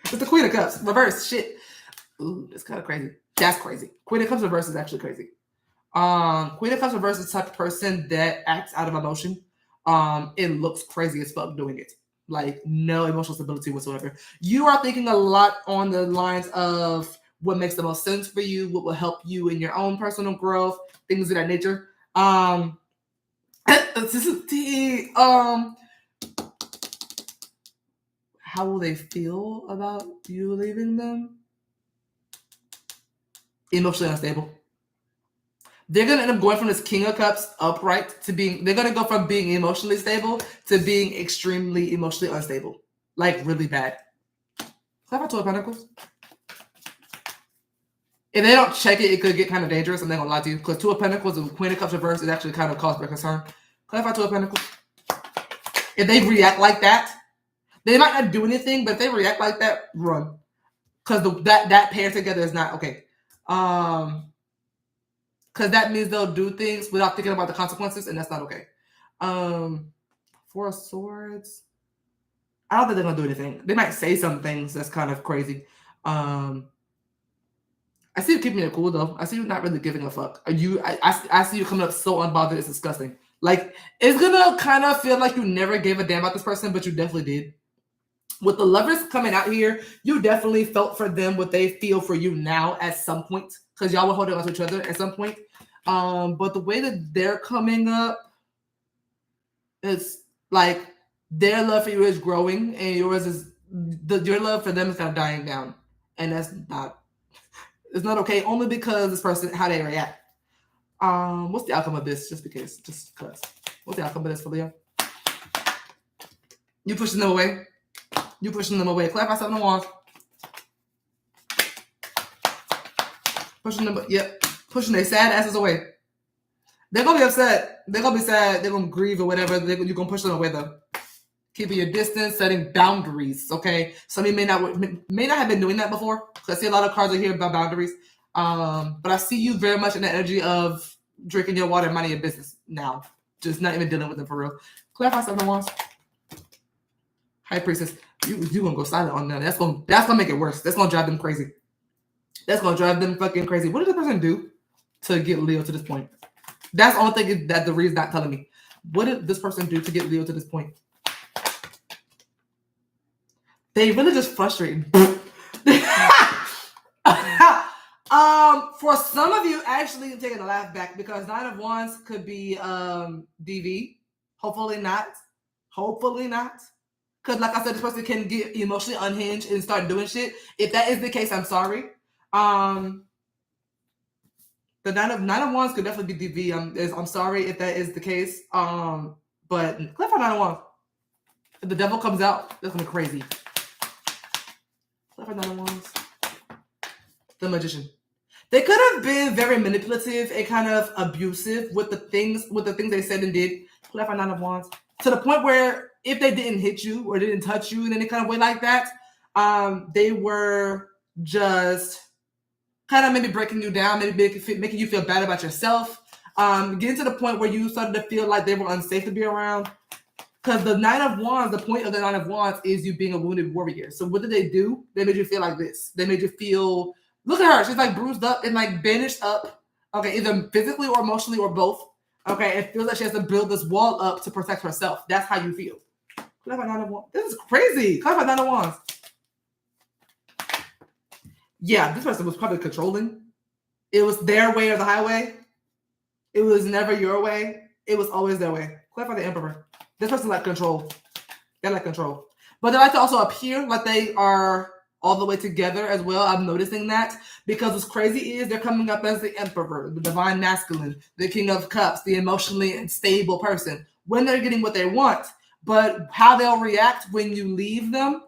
It's the Queen of Cups. Reverse. Shit. Ooh, that's kind of crazy. That's crazy. Queen of Cups reverse is actually crazy. Queen of Cups reverse is the type of person that acts out of emotion. It looks crazy as fuck doing it. Like, no emotional stability whatsoever. You are thinking a lot on the lines of what makes the most sense for you, what will help you in your own personal growth, things of that nature. How will they feel about you leaving them? Emotionally unstable. They're going to end up going from this King of Cups upright to being, they're going to go from being emotionally stable to being extremely emotionally unstable. Like, really bad. Clarify Two of Pentacles. If they don't check it, it could get kind of dangerous, and they're going to lie to you. Because Two of Pentacles and Queen of Cups reverse is actually kind of cause for concern. Clarify Two of Pentacles. If they react like that, they might not do anything, but if they react like that, run. Because that pair together is not okay. Because that means they'll do things without thinking about the consequences, and that's not okay. 4 of Swords. I don't think they're going to do anything. They might say some things that's kind of crazy. I see you keeping it cool, though. I see you not really giving a fuck. I see you coming up so unbothered, it's disgusting. Like, it's going to kind of feel like you never gave a damn about this person, but you definitely did. With the Lovers coming out here, you definitely felt for them what they feel for you now at some point. Because y'all were holding on to each other at some point. But the way that they're coming up, it's like their love for you is growing, and yours is your love for them is kind of dying down, and that's not. It's not okay. Only because this person, how they react. What's the outcome of this? Just because. What's the outcome of this for Leo? You pushing them away. You pushing them away. Clap myself in the walls. Pushing them. Yep. Pushing their sad asses away. They're going to be upset. They're going to be sad. They're going to grieve or whatever. You're going to push them away, though. Keeping your distance, setting boundaries, okay? Some of you may not have been doing that before. Because I see a lot of cards are here about boundaries. But I see you very much in the energy of drinking your water and minding your business now. Just not even dealing with them for real. Clarify something once. High Priestess, you're going to go silent on them. That's going to make it worse. That's going to drive them crazy. That's going to drive them fucking crazy. What did the person do to get Leo to this point? That's the only thing that the read's not telling me. What did this person do to get Leo to this point? They really just frustrating. For some of you, actually, I'm taking a laugh back because 9 of Wands could be DV. Hopefully not. Hopefully not. Because like I said, this person can get emotionally unhinged and start doing shit. If that is the case, I'm sorry. The 9 of Wands could definitely be DV. I'm sorry if that is the case. But click on 9 of Wands. If the devil comes out, that's gonna be crazy. Click on 9 of Wands. The Magician. They could have been very manipulative and kind of abusive with the things they said and did. Click on 9 of Wands. To the point where if they didn't hit you or didn't touch you in any kind of way like that, they were just kind of maybe breaking you down, maybe making you feel bad about yourself. Getting to the point where you started to feel like they were unsafe to be around. Because the 9 of Wands, the point of the 9 of Wands is you being a wounded warrior. So what did they do? They made you feel like this. They made you feel, look at her. She's like bruised up and like bandaged up. Okay, either physically or emotionally or both. Okay, it feels like she has to build this wall up to protect herself. That's how you feel. This is crazy. Clarify 9 of Wands. Yeah, this person was probably controlling. It was their way or the highway. It was never your way. It was always their way. Clarify the Emperor. This person like control. They like control. But they like to also appear like they are all the way together as well. I'm noticing that because what's crazy is they're coming up as the Emperor, the divine masculine, the King of Cups, the emotionally unstable person when they're getting what they want. But how they'll react when you leave them,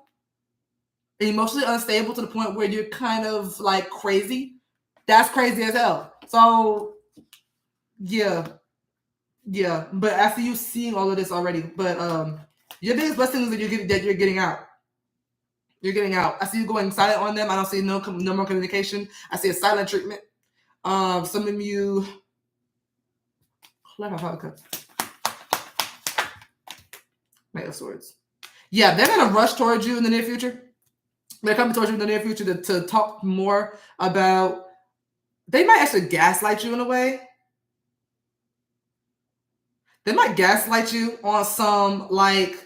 emotionally unstable to the point where you're kind of like crazy. That's crazy as hell. So, yeah. But I see you seeing all of this already. But your biggest blessing is that you're getting out. You're getting out. I see you going silent on them. I don't see no more communication. I see a silent treatment. Some of you. Knight of Swords. Yeah, they're gonna rush towards you in the near future. They're coming towards you in the near future to talk more about. They might actually gaslight you in a way. They might gaslight you on some like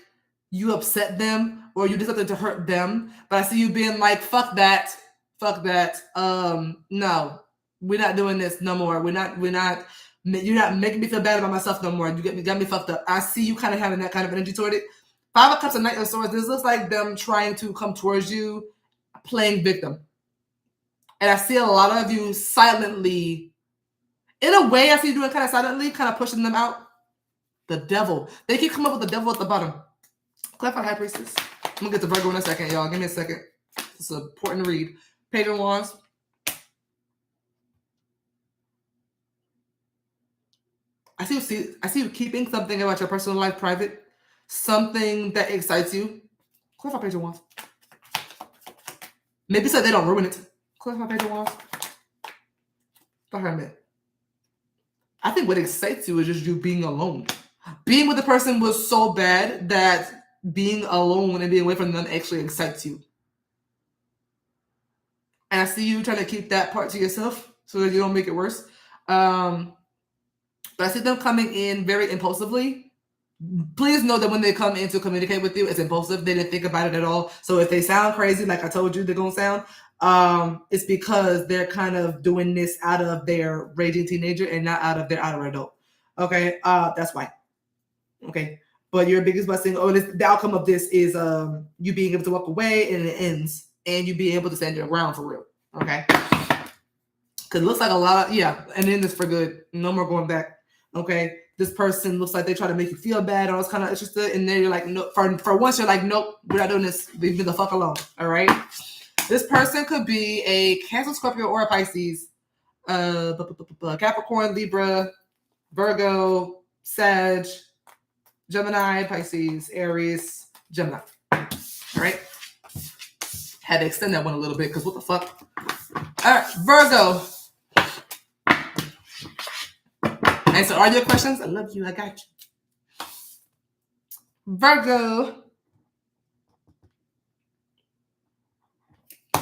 you upset them or you did something to hurt them. But I see you being like, fuck that. No, we're not doing this no more. You're not making me feel bad about myself no more. You got me fucked up. I see you kind of having that kind of energy toward it. 5 of Cups and Knight of Swords. This looks like them trying to come towards you, playing victim. And I see a lot of you silently, in a way, I see you doing kind of silently, kind of pushing them out. The devil. They keep coming up with the devil at the bottom. Clarify High Priestess. I'm going to get to Virgo in a second, y'all. Give me a second. It's important to read. Page of Wands. I see you keeping something about your personal life private. Something that excites you. Clarify Page of Wands. Maybe so they don't ruin it. Clarify Page of Wands. I think what excites you is just you being alone. Being with the person was so bad that being alone and being away from them actually excites you. And I see you trying to keep that part to yourself so that you don't make it worse. But I see them coming in very impulsively. Please know that when they come in to communicate with you, it's impulsive. They didn't think about it at all. So if they sound crazy, like I told you they're going to sound, it's because they're kind of doing this out of their raging teenager and not out of their outer adult. Okay, that's why. Okay, but your biggest blessing, the outcome of this is you being able to walk away and it ends, and you being able to stand your ground for real. Okay, because it looks like a lot of, and then this for good. No more going back. Okay, this person looks like they try to make you feel bad or it's kind of interested, and then you're like, no, for once you're like, nope, we're not doing this. Leave me the fuck alone. All right. This person could be a Cancer, Scorpio, or a Pisces, Capricorn, Libra, Virgo, Sag, Gemini, Pisces, Aries, Gemini. All right. Had to extend that one a little bit because what the fuck? All right, Virgo. Answer all your questions. I love you. I got you. Virgo. All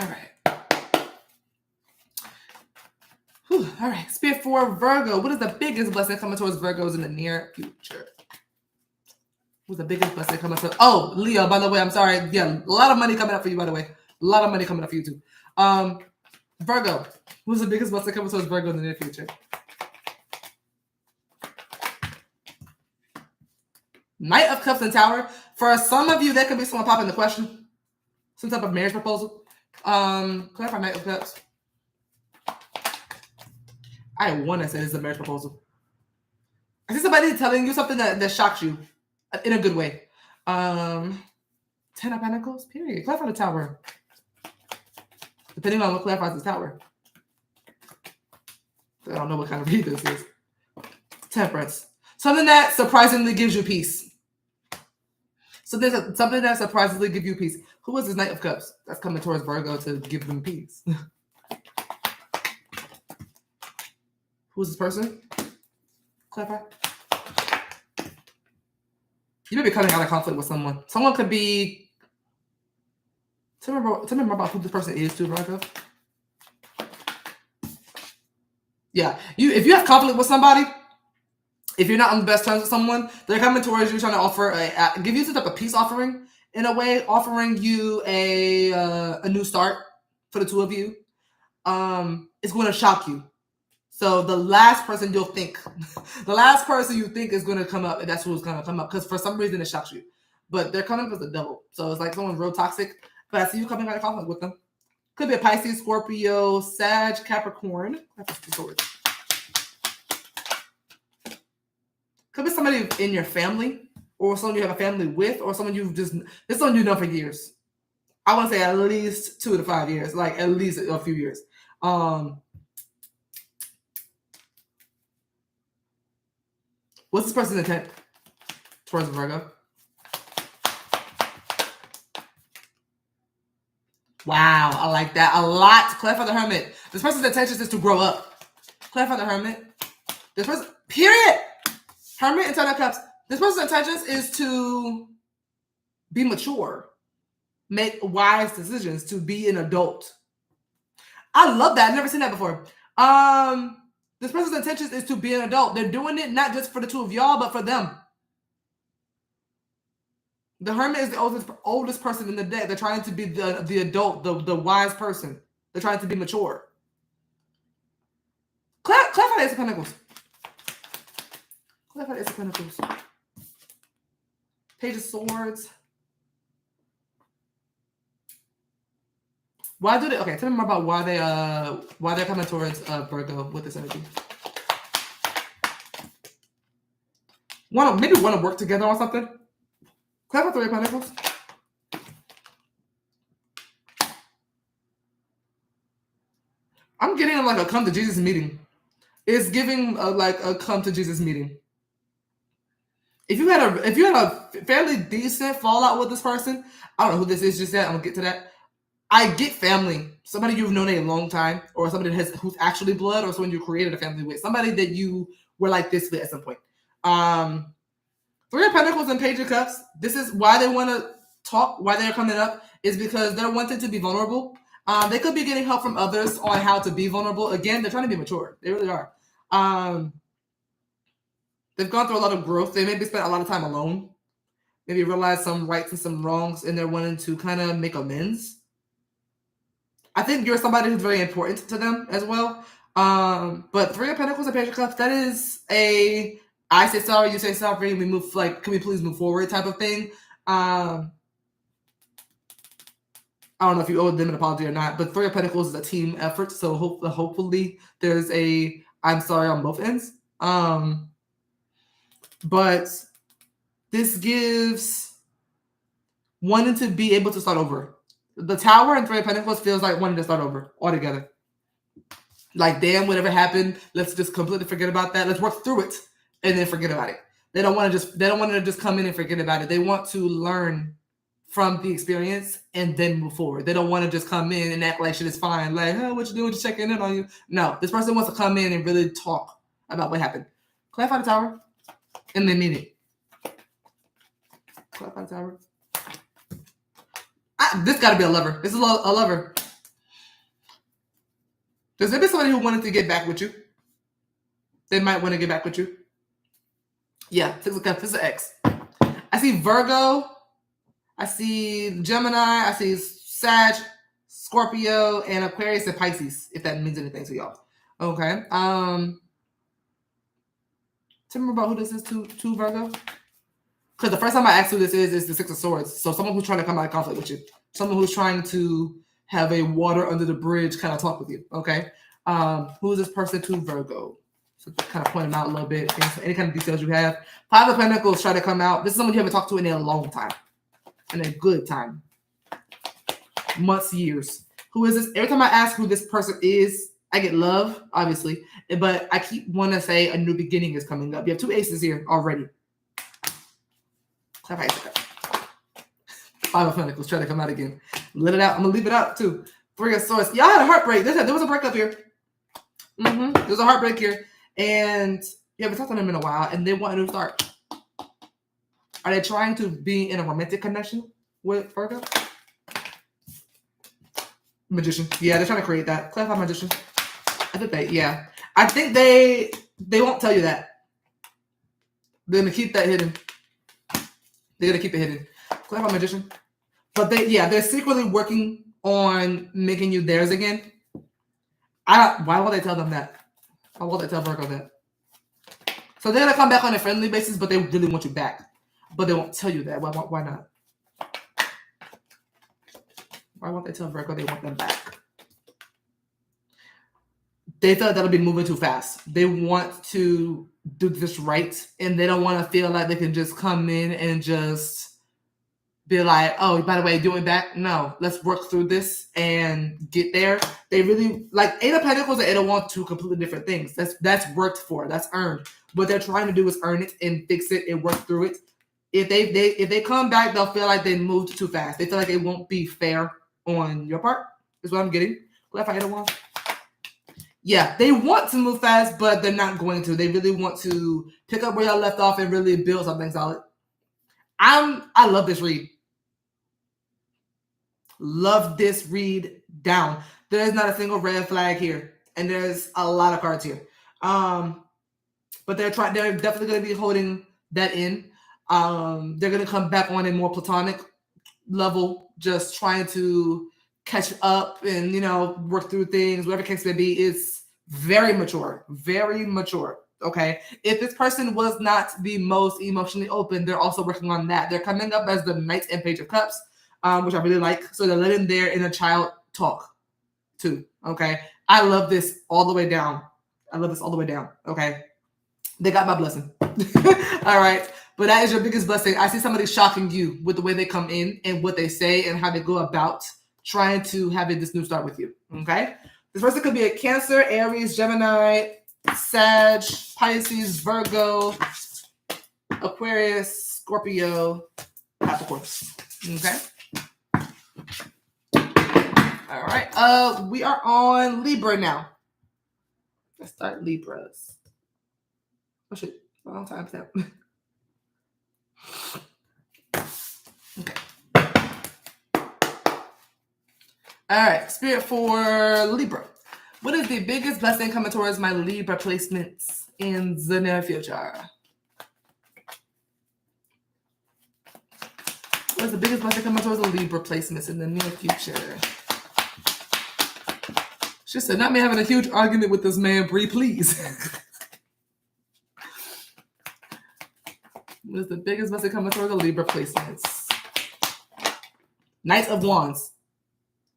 right. Whew. All right. Spirit for Virgo. What is the biggest blessing coming towards Virgos in the near future? Who's the biggest blessing coming to? Oh, Leo, by the way, I'm sorry. Yeah, a lot of money coming up for you, by the way. A lot of money coming up for you, too. Virgo. Who's the biggest blessing coming towards Virgo in the near future? Knight of Cups and Tower. For some of you, that could be someone popping the question. Some type of marriage proposal. Clarify Knight of Cups. I want to say this is a marriage proposal. I see somebody telling you something that shocks you in a good way. 10 of Pentacles, period. Clarify the Tower. Depending on what clarifies the Tower. I don't know what kind of read this is. Temperance. Something that surprisingly gives you peace. Something that surprisingly gives you peace. Who is this Knight of Cups? That's coming towards Virgo to give them peace. Who's this person? Clarify. You may be coming out of conflict with someone. Someone could be... Tell me more about who this person is too, Virgo. Yeah. If you have conflict with somebody, if you're not on the best terms with someone, they're coming towards you trying to offer give you some type of peace offering, in a way, offering you a new start for the two of you. It's going to shock you. So the last person you'll think, the last person you think is going to come up, that's who's going to come up, because for some reason it shocks you. But they're coming up as the devil. So it's like someone real toxic. But I see you coming out of conflict with them. Could be a Pisces, Scorpio, Sag, Capricorn. That's the sword. Could be somebody in your family, or someone you have a family with, or someone this is someone you've known for years. I want to say at least 2 to 5 years, like at least a few years. What's this person's intent towards Virgo? Wow, I like that a lot. Clarify the Hermit. This person's intention is to grow up. Clarify the Hermit. This person, period. Hermit and Ten of Cups. This person's intentions is to be mature, make wise decisions, to be an adult. I love that. I've never seen that before. This person's intentions is to be an adult. They're doing it not just for the two of y'all, but for them. The Hermit is the oldest person in the deck. They're trying to be the adult, the wise person. They're trying to be mature. Clarify the Ace of Pentacles. Clarify the Ace of Pentacles. Page of Swords. Why do they? Okay, tell me more about why they're coming towards Virgo with this energy. Maybe want to work together on something. Clarify Three of Pentacles. I'm getting like a come to Jesus meeting. It's giving like a come to Jesus meeting. If you had a fairly decent fallout with this person, I don't know who this is just yet. I'm gonna get to that. I get family. Somebody you've known a long time, or somebody who's actually blood, or someone you created a family with. Somebody that you were like this with at some point. Three of Pentacles and Page of Cups. This is why they want to talk, why they're coming up, is because they're wanting to be vulnerable. They could be getting help from others on how to be vulnerable. Again, they're trying to be mature. They really are. They've gone through a lot of growth. They maybe spent a lot of time alone. Maybe realized some rights and some wrongs, and they're wanting to kind of make amends. I think you're somebody who's very important to them as well. But Three of Pentacles and Page of Cups, that is a I say sorry, you say sorry, we move, like, can we please move forward type of thing. I don't know if you owe them an apology or not, but Three of Pentacles is a team effort, so hopefully there's a I'm sorry on both ends. But this gives wanting to be able to start over. The Tower and Three of Pentacles feels like wanting to start over altogether. Like, damn, whatever happened, let's just completely forget about that. Let's work through it and then forget about it. They don't want to just come in and forget about it. They want to learn from the experience and then move forward. They don't want to just come in and act like shit is fine. Like, oh, what you doing? Just checking in on you. No, this person wants to come in and really talk about what happened. Clarify the Tower and then meet it. Clarify the Tower. This got to be a lover. This is a lover. There's maybe somebody who wanted to get back with you. They might want to get back with you. Yeah, Six of Cups. This is an ex. I see Virgo. I see Gemini. I see Sag, Scorpio, and Aquarius and Pisces, if that means anything to y'all. Okay. Tell me about who this is to Virgo. Because the first time I asked who this is the Six of Swords. So someone who's trying to come out of conflict with you. Someone who's trying to have a water under the bridge kind of talk with you. Okay. Who is this person to Virgo? So kind of point them out a little bit. Any kind of details you have. Five of Pentacles try to come out. This is someone you haven't talked to in a long time. In a good time. Months, years. Who is this? Every time I ask who this person is, I get love, obviously. But I keep wanting to say a new beginning is coming up. You have two aces here already. Five of Pentacles try to come out again. Let it out. I'm going to leave it out too. Three of Swords. Y'all had a heartbreak. There was a breakup here. There's a heartbreak here. And you haven't talked to them in a while, and they want a new start. Are they trying to be in a romantic connection with Virgo? Magician. Yeah, they're trying to create that. Clarify Magician. I think they won't tell you that. They're going to keep that hidden. They're going to keep it hidden. Clarify Magician. But they're secretly working on making you theirs again. Why won't they tell them that? Why won't they tell Virgo that? So they're going to come back on a friendly basis, but they really want you back. But they won't tell you that. Why not? Why won't they tell Virgo they want them back? They thought that'll be moving too fast. They want to do this right, and they don't want to feel like they can just come in and just be like, oh, by the way, do it back. No, let's work through this and get there. They really like Eight of Pentacles and Eight of Wands, two completely different things. That's worked for. That's earned. What they're trying to do is earn it and fix it and work through it. If they come back, they'll feel like they moved too fast. They feel like it won't be fair on your part. Is what I'm getting. Clarify Eight of Wands. Yeah, they want to move fast, but they're not going to. They really want to pick up where y'all left off and really build something solid. I love this read. Love this read down. There's not a single red flag here, and there's a lot of cards here. But they're definitely going to be holding that in. They're going to come back on a more platonic level, just trying to catch up and, work through things, whatever case may be. Is very mature, okay? If this person was not the most emotionally open, they're also working on that. They're coming up as the Knight and Page of Cups, which I really like. So they're letting their inner child talk too, okay? I love this all the way down. Okay? They got my blessing. All right? But that is your biggest blessing. I see somebody shocking you with the way they come in and what they say and how they go about trying to have this new start with you, okay? This person could be a Cancer, Aries, Gemini, Sag, Pisces, Virgo, Aquarius, Scorpio, Capricorn, okay? All right, we are on Libra now. Let's start Libras. Oh shit, long time step. Okay. All right, Spirit for Libra. What is the biggest blessing coming towards my Libra placements in the near future? What is the biggest blessing coming towards the Libra placements in the near future? She said, not me having a huge argument with this man, Bree, please. What is the biggest blessing coming towards the Libra placements? Knight of Wands.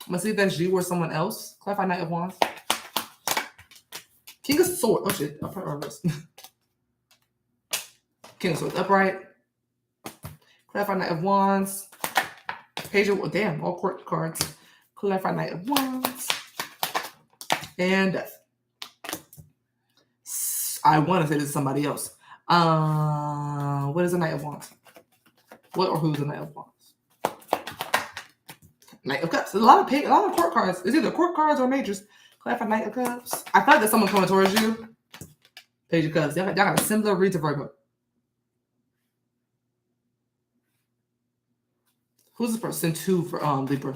I'm going to see if that's you or someone else. Clarify Knight of Wands. King of Swords. Oh, shit. Upright or reverse? King of Swords. Upright. Clarify Knight of Wands. Page of... Damn, all court cards. Clarify Knight of Wands. And Death. I want to say this is somebody else. What is a Knight of Wands? What or who's a Knight of Wands? Knight of Cups. There's a lot of court cards. It's either court cards or majors. Clarify Knight of Cups. I feel like there's someone coming towards you. Page of Cups. Y'all got a similar read to Virgo. Who's this person to for Libra?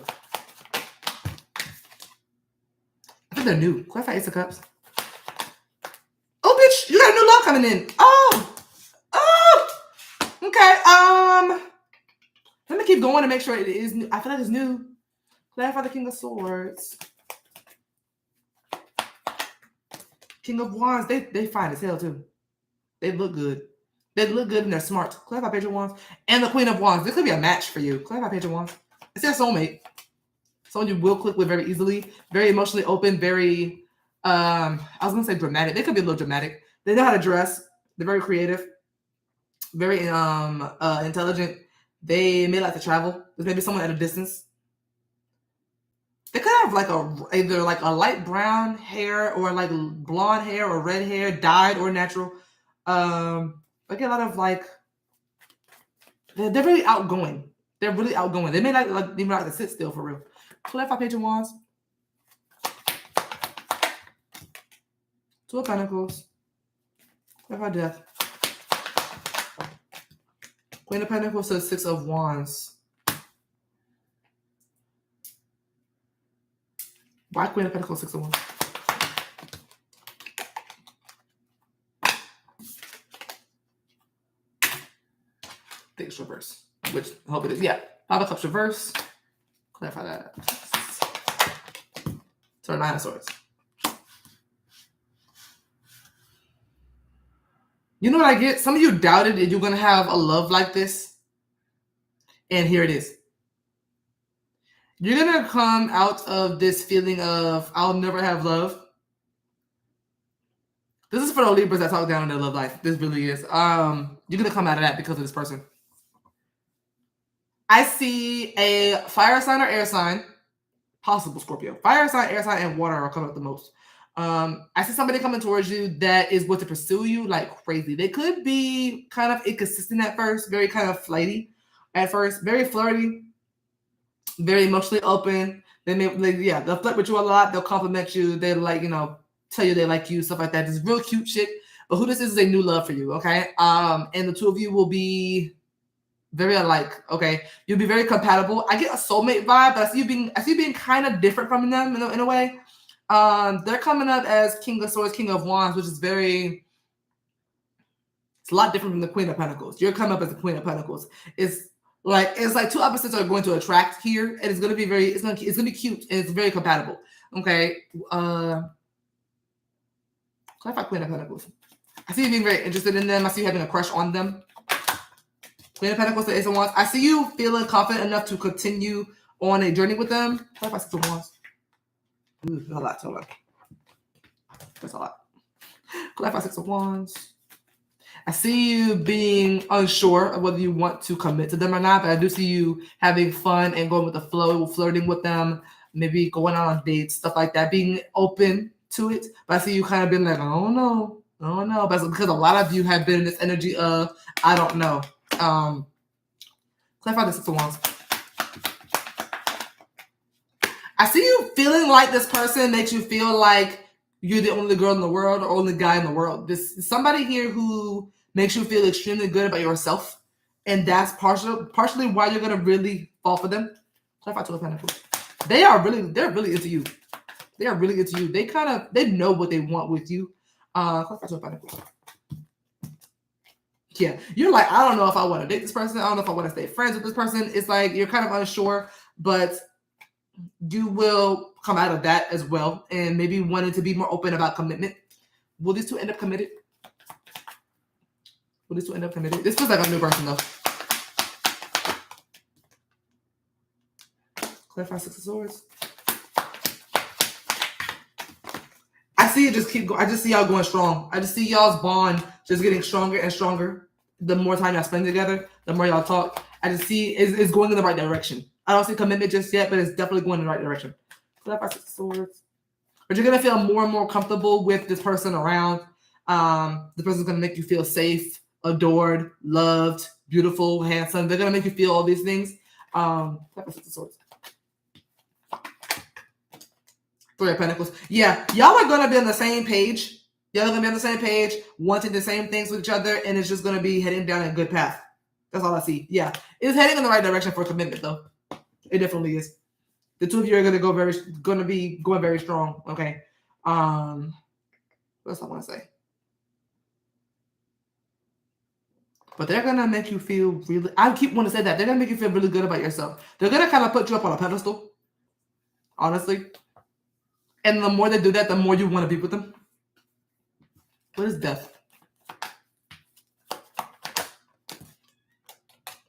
I think they're new. Clarify Ace of Cups. Oh, bitch, you got a new law coming in. Oh, okay. Okay. Let me keep going to make sure it is new. I feel like it's new. Clarify the King of Swords. King of Wands. They fine as hell too. They look good. They look good and they're smart. Clarify Page of Wands. And the Queen of Wands. This could be a match for you. Clarify Page of Wands. It's their soulmate. Someone you will click with very easily. Very emotionally open. Very, I was going to say dramatic. They could be a little dramatic. They know how to dress. They're very creative. Very intelligent. They may like to travel. There's maybe someone at a distance. They could have like either like a light brown hair or like blonde hair or red hair, dyed or natural. I get a lot of like they're really outgoing. They're really outgoing. They may not even like to sit still for real. Clarify Page of Wands. Two of Pentacles. Clarify Death. Queen of Pentacles to the Six of Wands. Why Queen of Pentacles, Six of Wands? I think it's reverse, which I hope it is. Yeah, Five of Cups reverse. Clarify that. So Nine of Swords. You know what I get? Some of you doubted that you're going to have a love like this. And here it is. You're going to come out of this feeling of, I'll never have love. This is for the Libras that talk down in their love life. This really is. You're going to come out of that because of this person. I see a fire sign or air sign. Possible Scorpio. Fire sign, air sign, and water are coming up the most. I see somebody coming towards you that is going to pursue you like crazy. They could be kind of inconsistent at first, very kind of flighty at first, very flirty, very emotionally open. They'll flirt with you a lot. They'll compliment you. They like, tell you they like you, stuff like that. This real cute shit. But who this is a new love for you, okay? And the two of you will be very alike, okay? You'll be very compatible. I get a soulmate vibe, but I see you being kind of different from them in a way. They're coming up as King of Swords, King of Wands, which is it's a lot different from the Queen of Pentacles. You're coming up as the Queen of Pentacles. It's like two opposites are going to attract here, and it's gonna be it's gonna be cute and it's very compatible. Okay. Clarify Queen of Pentacles. I see you being very interested in them. I see you having a crush on them. Queen of Pentacles to Ace of Wands. I see you feeling confident enough to continue on a journey with them. Clarify Six of Wands. Ooh, a lot. Hold on. That's a lot. Clarify Six of Wands. I see you being unsure of whether you want to commit to them or not, but I do see you having fun and going with the flow, flirting with them, maybe going on dates, stuff like that, being open to it. But I see you kind of being like, oh no. But it's because a lot of you have been in this energy of, I don't know. Clarify the Six of Wands. I see you feeling like this person makes you feel like you're the only girl in the world or only guy in the world. This is somebody here who makes you feel extremely good about yourself. And that's partially why you're going to really fall for them. Clarify Two of Pentacles. They're really into you. They are really into you. They know what they want with you. Clarify Two of Pentacles. Yeah, you're like, I don't know if I want to date this person. I don't know if I want to stay friends with this person. It's like you're kind of unsure, but you will come out of that as well and maybe wanting to be more open about commitment. Will these two end up committed? This feels like a new person though. Clarify Six of Swords. I see it just keep going. I just see y'all going strong. I just see y'all's bond just getting stronger and stronger. The more time y'all spend together, the more y'all talk. I just see it's going in the right direction. I don't see commitment just yet, but it's definitely going in the right direction. Clarify Six of Swords. But you're going to feel more and more comfortable with this person around. The person's going to make you feel safe, adored, loved, beautiful, handsome. They're going to make you feel all these things. Clarify Six of Swords. Three of Pentacles. Yeah, y'all are going to be on the same page. Y'all are going to be on the same page, wanting the same things with each other, and it's just going to be heading down a good path. That's all I see. Yeah, it's heading in the right direction for commitment, though. It definitely is. The two of you are going to be going very strong. Okay. What else I want to say? but they're going to make you feel really, I keep wanting to say that, they're going to make you feel really good about yourself. They're going to kind of put you up on a pedestal, honestly. And the more they do that, the more you want to be with them. What is death?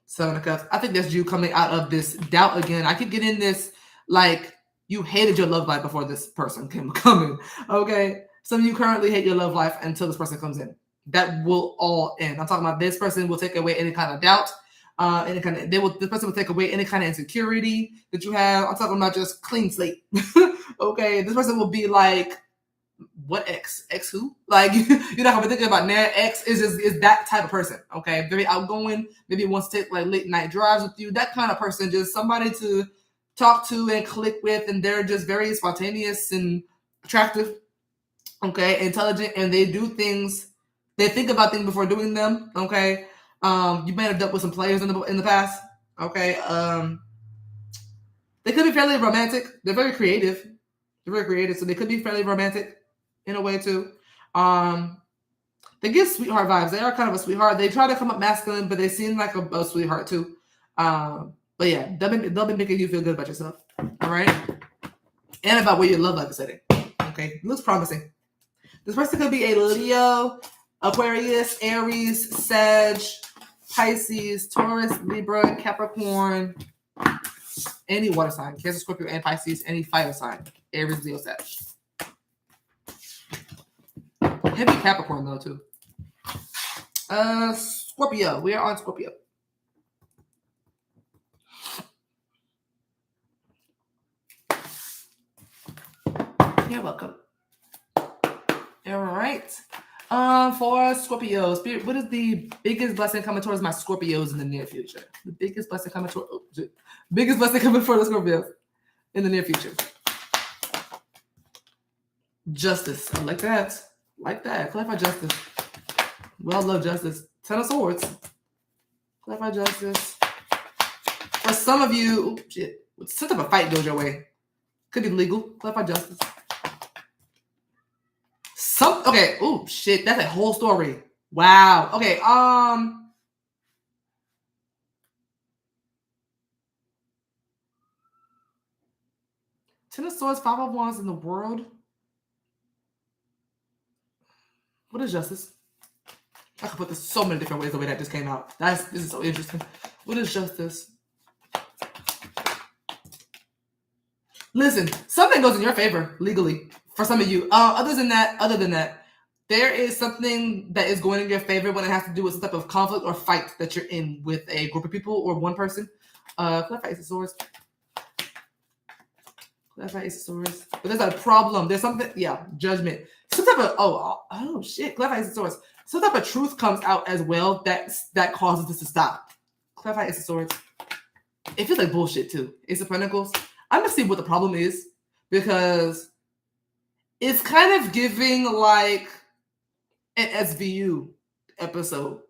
Seven of Cups. I think that's you coming out of this doubt again. I keep getting this, like, you hated your love life before this person come in. Okay? Some of you currently hate your love life until this person comes in. That will all end. I'm talking about this person will take away any kind of doubt. This person will take away any kind of insecurity that you have. I'm talking about just clean slate. Okay? This person will be like, what ex? Ex who? Like, you're not gonna be thinking about that. Ex is that type of person, okay? Very outgoing, maybe wants to take like late night drives with you. That kind of person, just somebody to talk to and click with, and they're just very spontaneous and attractive, okay, intelligent, and they do things, they think about things before doing them, okay? You might have dealt with some players in the past, okay? They could be fairly romantic. They're very creative. They're very creative, so they could be fairly romantic in a way too. They give sweetheart vibes. They are kind of a sweetheart. They try to come up masculine, but they seem like a sweetheart too. But yeah, they'll be making you feel good about yourself. All right, and about where your love life is heading. Okay, looks promising. This person could be a Leo, Aquarius, Aries, Sag, Pisces, Taurus, Libra, Capricorn, any water sign, Cancer, Scorpio, and Pisces, any fire sign, Aries, Leo, Sag. Heavy Capricorn though too. Scorpio. We are on Scorpio. You're welcome. All right. For Scorpios, Spirit, what is the biggest blessing coming towards my Scorpios in the near future? The biggest blessing coming for the Scorpios in the near future. Justice. I like that. Like that. Clarify justice. Well, love justice. Ten of Swords. Clarify justice. For some of you, some type of fight goes your way. Could be legal. Clarify justice. Okay. Oh shit. That's a whole story. Wow. Okay. Ten of Swords, Five of Wands in the world. What is justice? I could put this so many different ways the way that just came out. This is so interesting. What is justice? Listen, something goes in your favor legally for some of you. Other than that, there is something that is going in your favor when it has to do with some type of conflict or fight that you're in with a group of people or one person. Clarify Ace of Swords. Clarify Ace of Swords. But there's a problem. There's something. Yeah, judgment. Some type of oh shit. Clarify Ace of Swords. Some type of truth comes out as well that causes this to stop. Clarify Ace of Swords. It feels like bullshit too. Ace of Pentacles. I'm gonna see what the problem is because it's kind of giving like an SVU episode,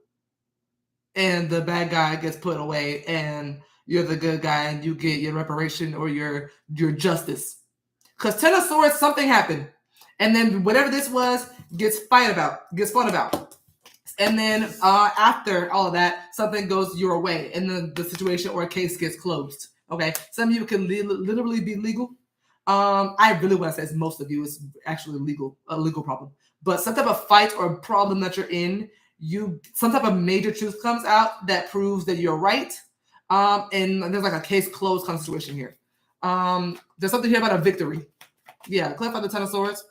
and the bad guy gets put away, and you're the good guy, and you get your reparation or your justice. Because Ten of Swords, something happened, and then whatever this was gets fought about. And then after all of that, something goes your way, and the situation or case gets closed. Okay, some of you can literally be legal. I really want to say most of you is actually a legal problem. But some type of fight or problem that you're in, some type of major truth comes out that proves that you're right. And there's like a case closed kind of situation here. There's something here about a victory. Yeah, clarify the Ten of Swords.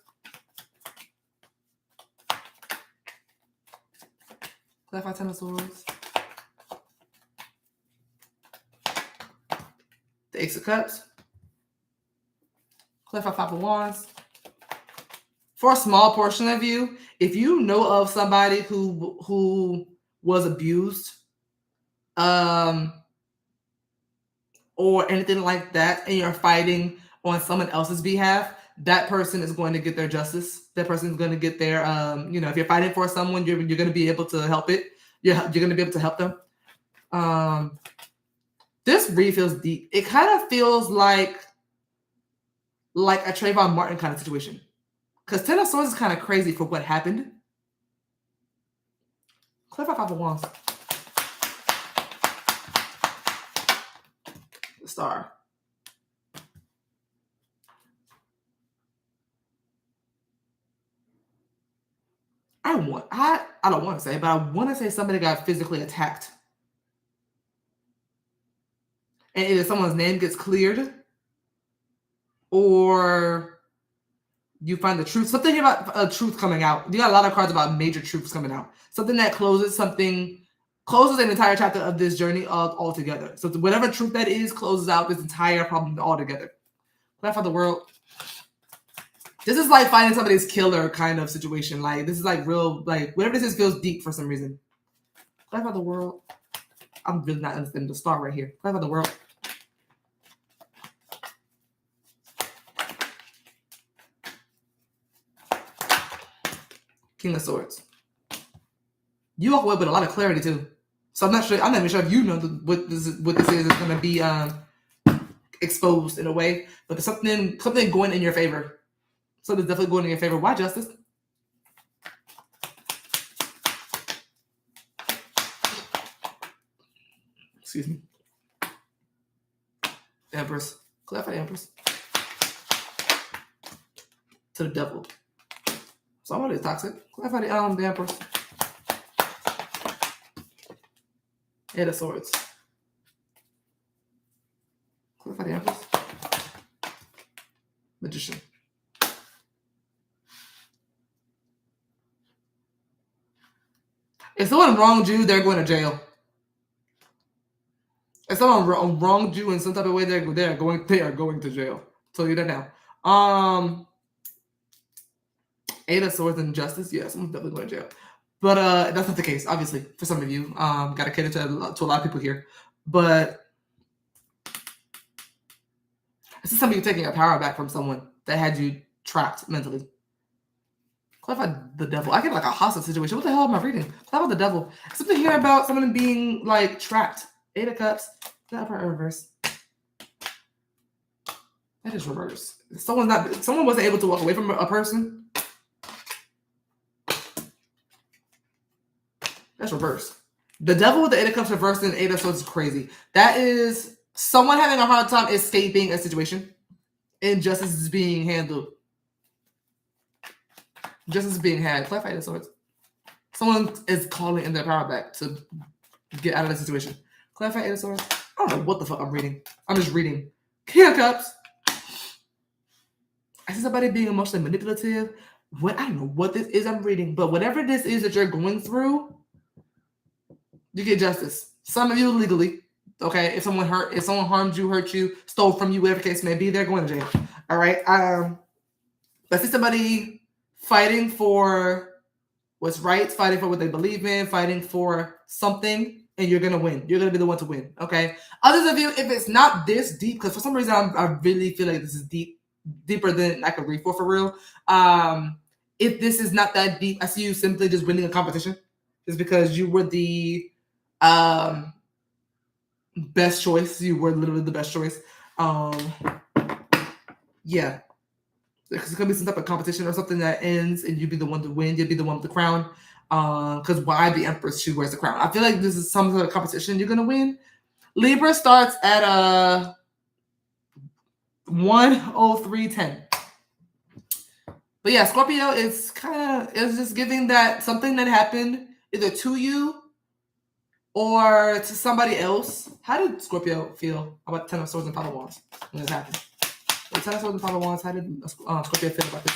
Clarify Ten of Swords. The Ace of Cups. Clarify Five of Wands. For a small portion of you, if you know of somebody who was abused, or anything like that, and you're fighting on someone else's behalf, that person is going to get their justice. That person is going to get their, if you're fighting for someone, you're going to be able to help it. You're going to be able to help them. This read feels deep. It kind of feels like a Trayvon Martin kind of situation. Because Ten of Swords is kind of crazy for what happened. Clarify Five of Wands. Star. I don't want to say, but I want to say somebody got physically attacked. And either someone's name gets cleared or you find the truth. Something here about a truth coming out. You got a lot of cards about major truths coming out. Something that closes an entire chapter of this journey altogether. So whatever truth that is closes out this entire problem altogether. Clarify the world. This is like finding somebody's killer kind of situation. Like, this is like real, like, whatever this is feels deep for some reason. Clarify the world. I'm really not understanding the star right here. Clarify the world. King of Swords. You walk away with a lot of clarity too. So I'm not even sure if you know what this is going to be exposed in a way. But there's something going in your favor. Something's definitely going in your favor. Why Justice? Excuse me. Empress. Clarify the Empress. To the Devil. Somebody is toxic. Clarify the Empress. Eight of Swords. Clarify the Empress. Magician. If someone wronged you, they're going to jail. If someone wronged you in some type of way, they are going to jail. Tell you that now. Eight of Swords and Justice. Yeah, someone's definitely going to jail. But that's not the case, obviously, for some of you. Got to cater to a lot of people here. But this is some of you taking your power back from someone that had you trapped mentally. Clarify the Devil. I get like a hostage situation. What the hell am I reading? Clarify the Devil. Something here about someone being like trapped. Eight of Cups. That part reverse. That is reverse. Someone wasn't able to walk away from a person. That's reverse. The Devil with the Eight of Cups reversed and Eight of Swords is crazy. That is someone having a hard time escaping a situation. Injustice is being handled. Justice is being had. Clarify Eight of Swords. Someone is calling in their power back to get out of the situation. Clarify Eight of Swords. I don't know what the fuck I'm reading. I'm just reading. King of Cups. I see somebody being emotionally manipulative. I don't know what this is I'm reading, but whatever this is that you're going through, you get justice. Some of you legally, okay? If someone harmed you, hurt you, stole from you, whatever the case may be, they're going to jail. All right. I see somebody fighting for what's right, fighting for what they believe in, fighting for something, and you're gonna win. You're gonna be the one to win. Okay. Others of you, if it's not this deep, because for some reason I really feel like this is deeper than I could read for real. If this is not that deep, I see you simply just winning a competition. It's because you were the best choice. You were literally the best choice. Yeah. It's gonna be some type of competition or something that ends and you'd be the one to win. You'd be the one with the crown. Because why the Empress? She wears the crown. I feel like this is some sort of competition you're gonna win. Libra starts at 103.10. But yeah, Scorpio is just giving that something that happened either to you or to somebody else. How did Scorpio feel about Ten of Swords and Five of Wands when this happened? The Ten of Swords and Five of Wands, how did Scorpio feel about this?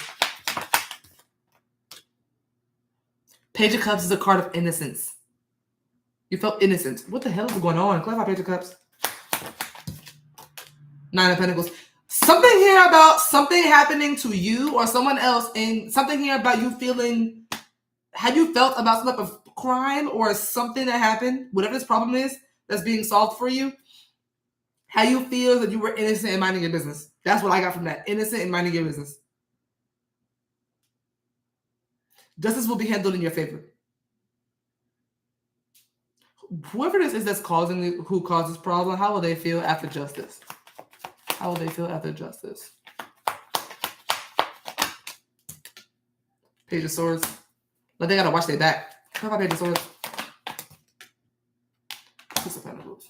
Page of Cups is a card of innocence. You felt innocent. What the hell is going on? Clarify Page of Cups. Nine of Pentacles. Something here about something happening to you or someone else, and something here about you feeling. Have you felt about some type of crime or something that happened, whatever this problem is that's being solved for you? How you feel that you were innocent in minding your business. That's what I got from that. Innocent in minding your business. Justice will be handled in your favor. Whoever this is that's who caused this problem, how will they feel after justice? How will they feel after justice? Page of Swords. But they gotta watch their back. How about Page of Swords? Six of Pentacles.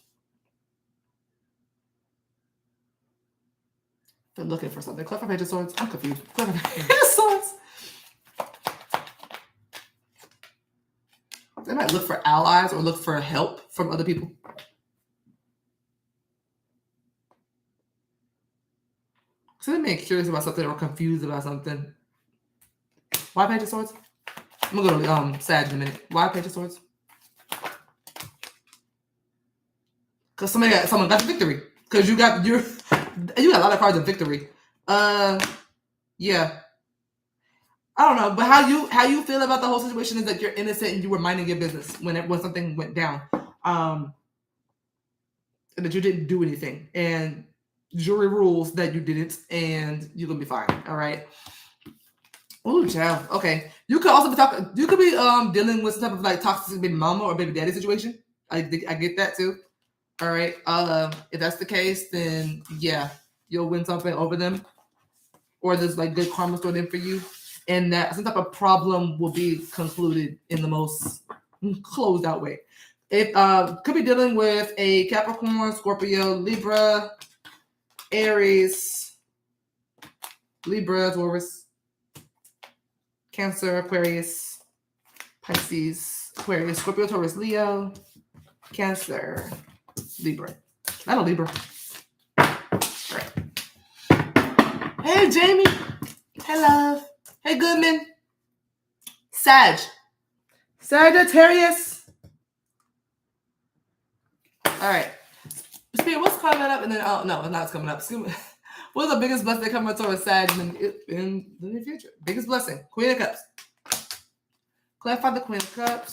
The Clef of Page of Swords. I'm confused. Clef of Page of Swords. They might look for allies or look for help from other people. So they may be curious about something or confused about something. Why Page of Swords? I'm gonna go to Sag in a minute. Why Page of Swords? Because someone got the victory. Because you got a lot of cards of victory. Yeah. I don't know, but how you feel about the whole situation is that you're innocent and you were minding your business when something went down, and that you didn't do anything, and jury rules that you didn't, and you're gonna be fine. All right. Ooh, child. Okay. You could also be talking. You could be dealing with some type of like toxic baby mama or baby daddy situation. I get that too. All right. If that's the case, then yeah, you'll win something over them, or there's like good karma stored in for you, and that some type of problem will be concluded in the most closed out way. It could be dealing with a Capricorn, Scorpio, Libra, Aries, Libra, Taurus, Cancer, Aquarius, Pisces, Aquarius, Scorpio, Taurus, Leo, Cancer, Libra. Not a Libra. Right. Hey, Jamie. Hey, love. Hey, Goodman. Sag. Sagittarius. All right. Spirit, what's coming up? And then, oh, no, it's not coming up. What's the biggest blessing coming towards Sag in the near future? Biggest blessing. Queen of Cups. Clarify the Queen of Cups.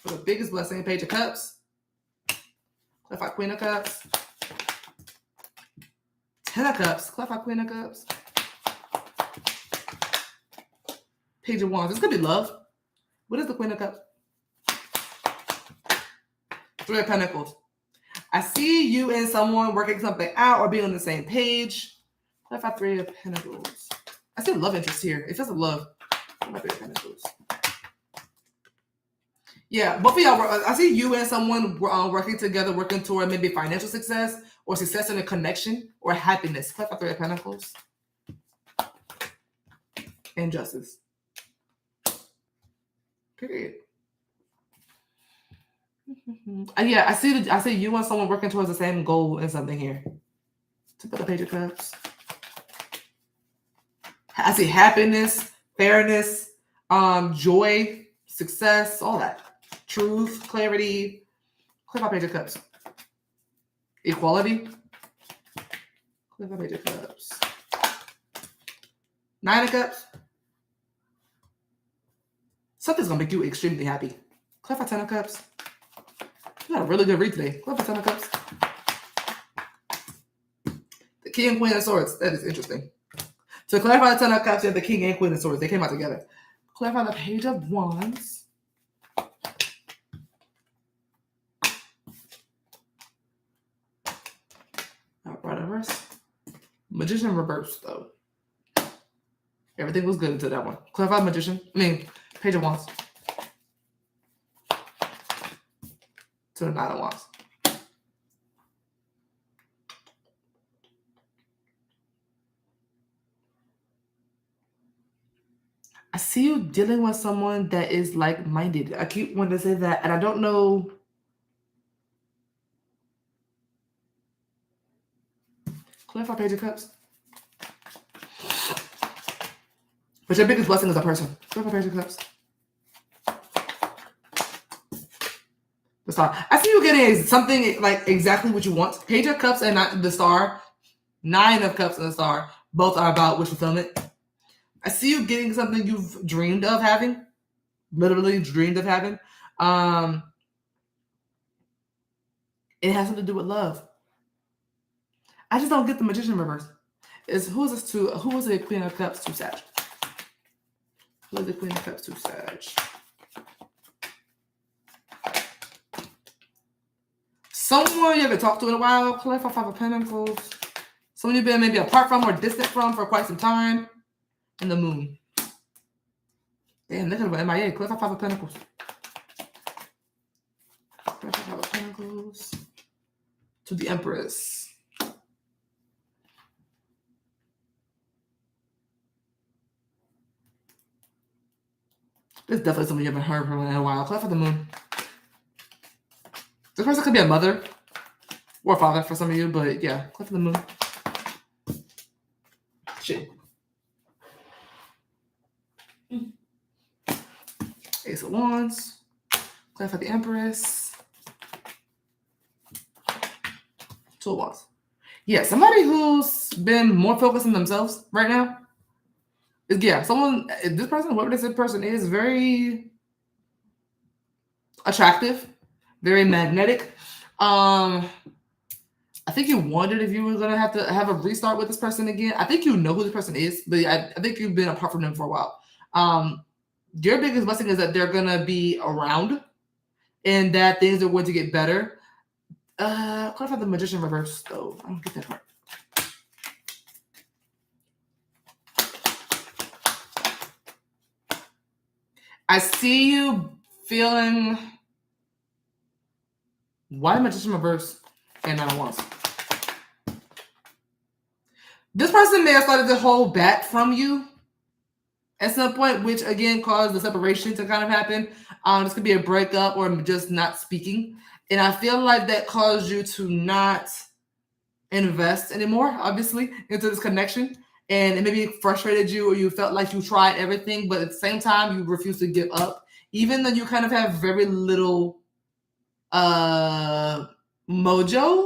For the biggest blessing, Page of Cups. Clarify Queen of Cups. 10 of Cups. Clarify Queen of Cups. Page of Wands. This could be love. What is the Queen of Cups? 3 of Pentacles. I see you and someone working something out or being on the same page. Clarify 3 of Pentacles. I see love interest here. It feels like love. 3 of Pentacles. Yeah, both of y'all. I see you and someone working together, working toward maybe financial success or success in a connection or happiness. Clarify 3 of Pentacles. And justice. Period. Yeah, I see you and someone working towards the same goal in something here. To put the Page of Cups. I see happiness, fairness, joy, success, all that. Truth, clarity. Click on Page of Cups. Equality. Click on Page of Cups. 9 of Cups. Something's gonna make you extremely happy. Click on 10 of Cups. You got a really good read today. Click on 10 of Cups. The King and Queen of Swords. That is interesting. To clarify the 10 of Cups, you have the King and Queen of Swords. They came out together. Clarify the Page of Wands. Reverse. Magician reverse, though. Everything was good until that one. Clarify Magician. Page of Wands. To the 9 of Wands. I see you dealing with someone that is like-minded. I keep wanting to say that, and I don't know. Clarify Page of Cups. But your biggest blessing is a person. Clarify Page of Cups. The Star. I see you getting something like exactly what you want. Page of Cups and not the Star. 9 of Cups and the Star. Both are about wish fulfillment. I see you getting something you've dreamed of having. Literally dreamed of having. It has something to do with love. I just don't get the Magician reverse. Who is this to? Who is the Queen of Cups to Sag? Who is the Queen of Cups to Sag? Someone you haven't talked to in a while. Clarify 5 of Pentacles. Someone you've been maybe apart from or distant from for quite some time. And the Moon. Damn, they could have been MIA. Clarify 5 of Pentacles. Clarify 5 of Pentacles. To the Empress. This is definitely something you haven't heard from in a while. Clarify the moon. This person could be a mother or a father for some of you, but yeah, clarify the moon. Shit. Ace of Wands. Clarify the Empress. Two of Wands. Yeah, somebody who's been more focused on themselves right now. Yeah, this person, whoever this person is, very attractive, very magnetic. I think you wondered if you were going to have a restart with this person again. I think you know who this person is, but I think you've been apart from them for a while. Your biggest blessing is that they're going to be around and that things are going to get better. Clarify the Magician reverse, though. I don't get that part. I see you feeling... Why the Magician reverse and Nine of Wands? This person may have started to hold back from you at some point, which again caused the separation to kind of happen. This could be a breakup or just not speaking. And I feel like that caused you to not invest anymore, obviously, into this connection. And it maybe frustrated you, or you felt like you tried everything, but at the same time, you refused to give up. Even though you kind of have very little mojo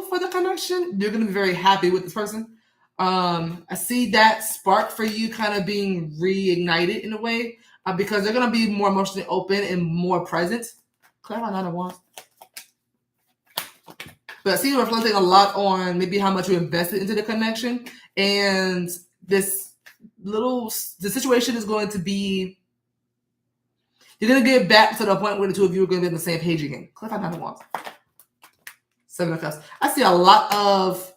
for the connection, you're going to be very happy with this person. I see that spark for you kind of being reignited in a way, because they're going to be more emotionally open and more present. Clarify Nine of Wands. But I see you reflecting a lot on maybe how much you invested into the connection, and the situation is going to be, you're going to get back to the point where the two of you are going to be on the same page again. Clarify Nine of Wands. Seven of Cups. I see a lot of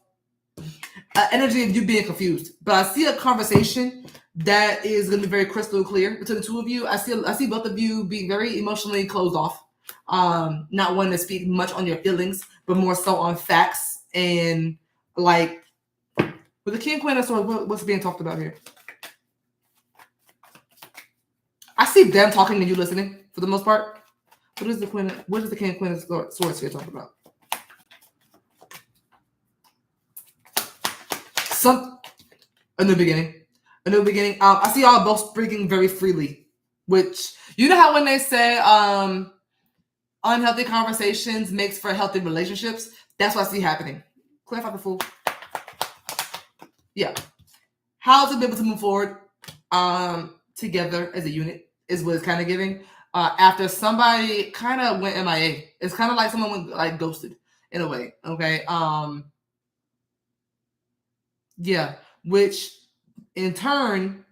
energy of you being confused, but I see a conversation that is going to be very crystal clear between the two of you. I see both of you being very emotionally closed off, not wanting to speak much on your feelings, but more so on facts and like with the King, Queen of Swords. What's being talked about here? I see them talking and you listening for the most part. What is the King, Queen of Swords here talking about? A new beginning. I see y'all both speaking very freely, which, you know how when they say unhealthy conversations makes for healthy relationships, that's what I see happening. Clarify the Fool. Yeah. How to be able to move forward together as a unit is what it's kind of giving. After somebody kind of went MIA. It's kind of like someone went like ghosted in a way. Okay. Yeah. Which in turn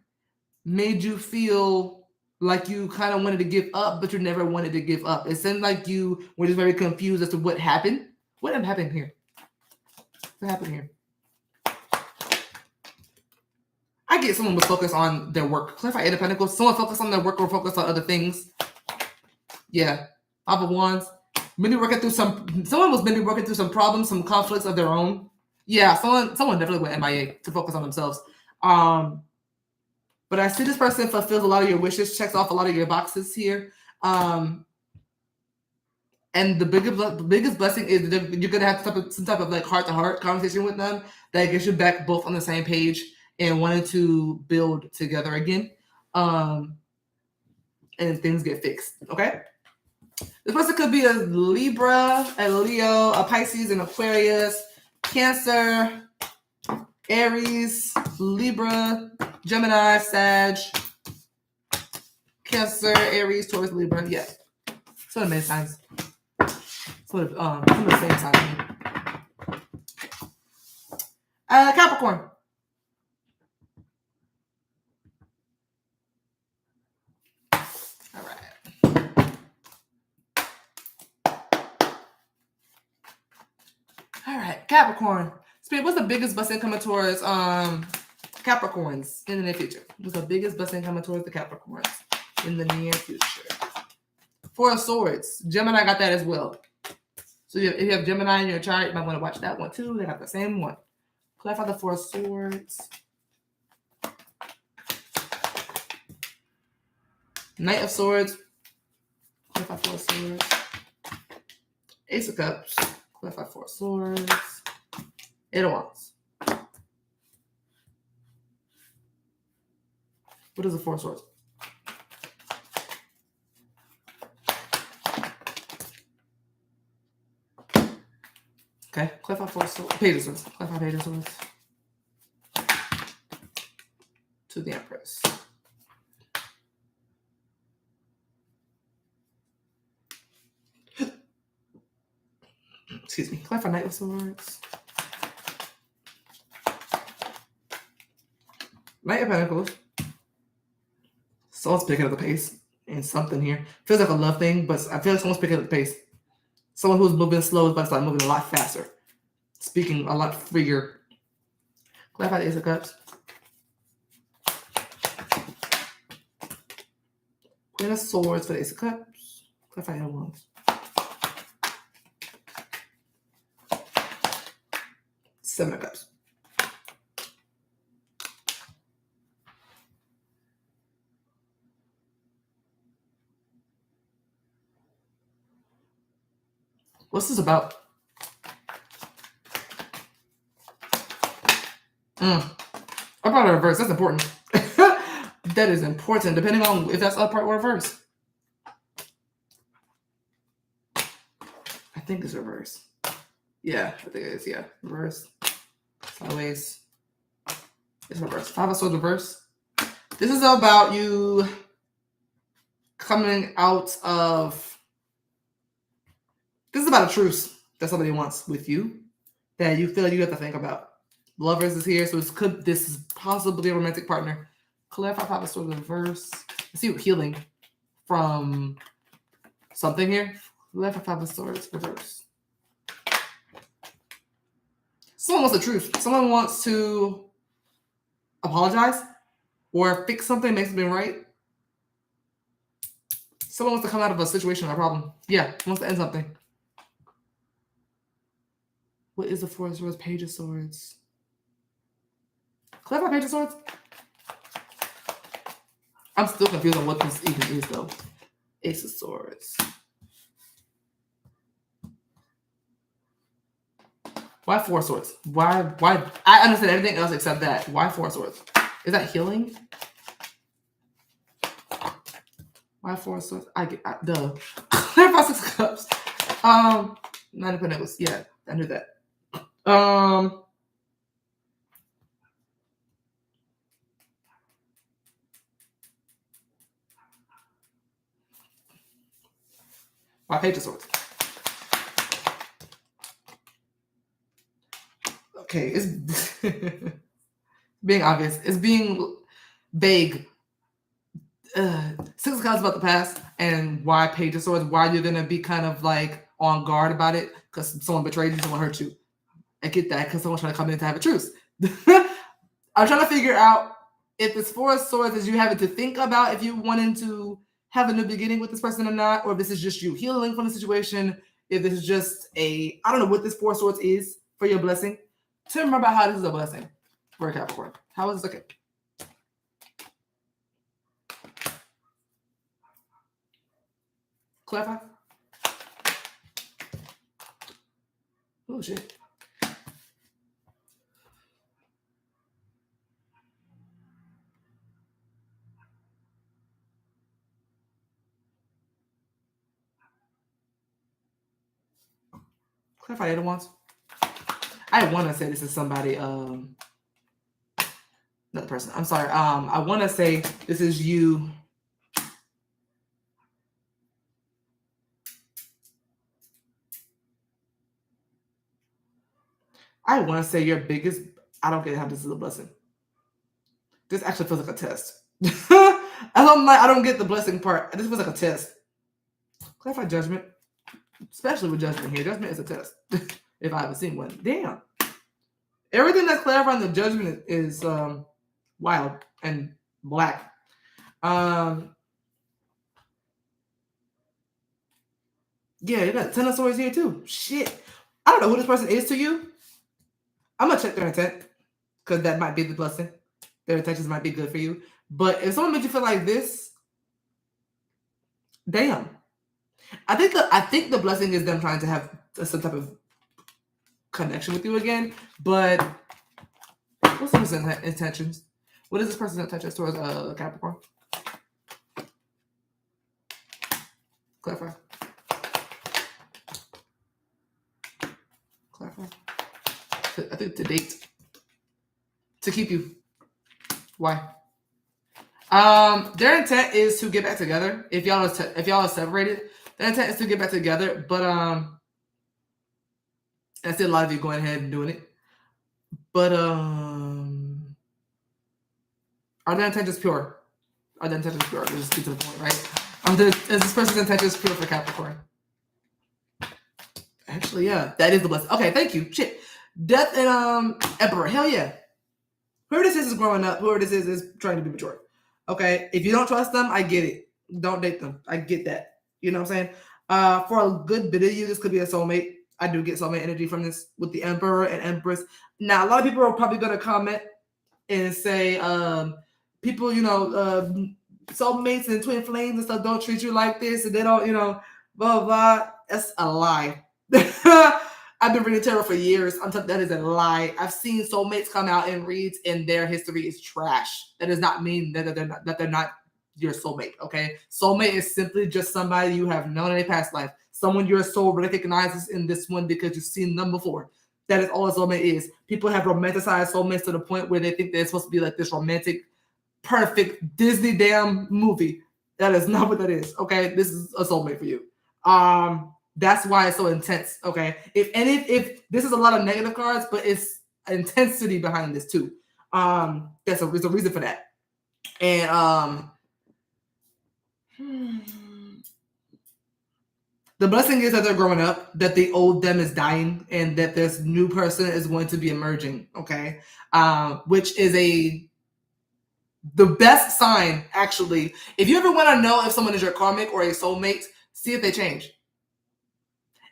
made you feel like you kind of wanted to give up, but you never wanted to give up. It seemed like you were just very confused as to what happened. What happened here? What happened here? I get someone was focused on their work. Clarify Eight of Pentacles. Someone focused on their work or focused on other things. Yeah. Five of Wands. Someone was maybe working through some problems, some conflicts of their own. Yeah, someone definitely went MIA to focus on themselves. But I see this person fulfills a lot of your wishes, checks off a lot of your boxes here. And the biggest blessing is that you're going to have some type of like heart-to-heart conversation with them that gets you back both on the same page and wanting to build together again. And things get fixed, okay? This person could be a Libra, a Leo, a Pisces, an Aquarius, Cancer, Aries, Libra, Gemini, Sag, Cancer, Aries, Taurus, Libra. Yeah. Some of the main signs. Some of the same signs. Capricorn. All right. All right, Capricorn. Spirit, what's the biggest blessing coming towards Capricorns in the near future? What's the biggest blessing coming towards the Capricorns in the near future? Four of Swords. Gemini got that as well. So if you have Gemini in your chart, you might want to watch that one too. They got the same one. Clarify the Four of Swords. Knight of Swords. Clarify Four of Swords. Ace of Cups. Clarify Four of Swords. Eight of Wands. What is the Four of Swords? Okay, clarify Four of Swords. Page of Swords. Clarify Page of Swords. To the Empress. Excuse me. Clarify Knight of Swords. Knight of Pentacles. Someone's picking up the pace in something here. Feels like a love thing, but I feel like someone's picking up the pace. Someone who's moving slow is about to start moving a lot faster. Speaking a lot freer. Clarify the Ace of Cups. Queen of Swords for the Ace of Cups. Clarify the Wands. Seven of Cups. What's this about? I brought a reverse. That's important. That is important, depending on if that's upright or reverse. I think it's reverse. Yeah, I think it is. Yeah, reverse. Sideways. It's reverse. Five of Swords reverse. This is about you coming out of... This is about a truce that somebody wants with you that you feel like you have to think about. Lovers is here, so this is possibly a romantic partner. Clarify Five of Swords reverse. I see healing from something here. Clarify Five of Swords reverse. Someone wants a truce. Someone wants to apologize or fix something, make something right. Someone wants to come out of a situation or a problem. Yeah, wants to end something. What is the Four of Swords? Page of Swords. Clarify Page of Swords? I'm still confused on what this even is, though. Ace of Swords. Why Four of Swords? Why? I understand everything else except that. Why Four of Swords? Is that healing? Why Four of Swords? Duh. Clarify Six of Cups. Nine of Pentacles. Yeah, I knew that. Why Page of Swords? Okay, it's being obvious. It's being vague. Six of Cups about the past and why Page of Swords. Why you're gonna be kind of like on guard about it because someone betrayed you, someone hurt you. I get that because someone's trying to come in to have a truce. I'm trying to figure out if this Four of Swords is you having to think about if you wanted to have a new beginning with this person or not, or if this is just you healing from the situation, if this is just I don't know what this Four of Swords is for your blessing. Tell me about how this is a blessing for a Capricorn. How is this okay? Clarify. Oh, shit. Clarify Eight of Wands. I want to say this is somebody, another person. I'm sorry. I want to say this is you. I want to say your biggest, I don't get how this is a blessing. This actually feels like a test. I don't get the blessing part. This feels like a test. Clarify Judgment. Especially with Judgment here. Judgment is a test. If I haven't seen one. Damn. Everything that's clarifying the Judgment is wild and black. Yeah, you got Ten of Swords here too. Shit. I don't know who this person is to you. I'm going to check their intent because that might be the blessing. Their intentions might be good for you. But if someone makes you feel like this, damn. I think the blessing is them trying to have some type of connection with you again. But what's his intentions? What is this person's intentions towards Capricorn? Clarify. I think to date. To keep you. Why? Their intent is to get back together. If y'all are separated, their intent is to get back together. But I see a lot of you going ahead and doing it. But are their intentions pure? Are their intentions pure? Let's just get to the point, right? Is this person's intentions pure for Capricorn? Actually, yeah, that is the blessing. Okay, thank you. Shit. Death and Emperor. Hell yeah. Whoever this is growing up. Whoever this is trying to be mature. Okay, if you don't trust them, I get it. Don't date them. I get that. You know what I'm saying? For a good bit of you, this could be a soulmate. I do get soulmate energy from this with the Emperor and Empress. Now, a lot of people are probably going to comment and say, people, soulmates and twin flames and stuff don't treat you like this, and they don't, blah, blah. That's a lie. I've been reading tarot for years. I'm telling you, that is a lie. I've seen soulmates come out and reads, and their history is trash. That does not mean that they're not your soulmate. Okay, soulmate is simply just somebody you have known in a past life. Someone your soul recognizes in this one because you've seen them before. That is all a soulmate is. People have romanticized soulmates to the point where they think they're supposed to be like this romantic, perfect Disney damn movie. That is not what that is. Okay, this is a soulmate for you. That's why it's so intense. Okay, if this is a lot of negative cards, but it's intensity behind this too. There's a reason for that. And the blessing is that they're growing up, that the old them is dying, and that this new person is going to be emerging. Okay, which is the best sign, actually. If you ever want to know if someone is your karmic or a soulmate, see if they change.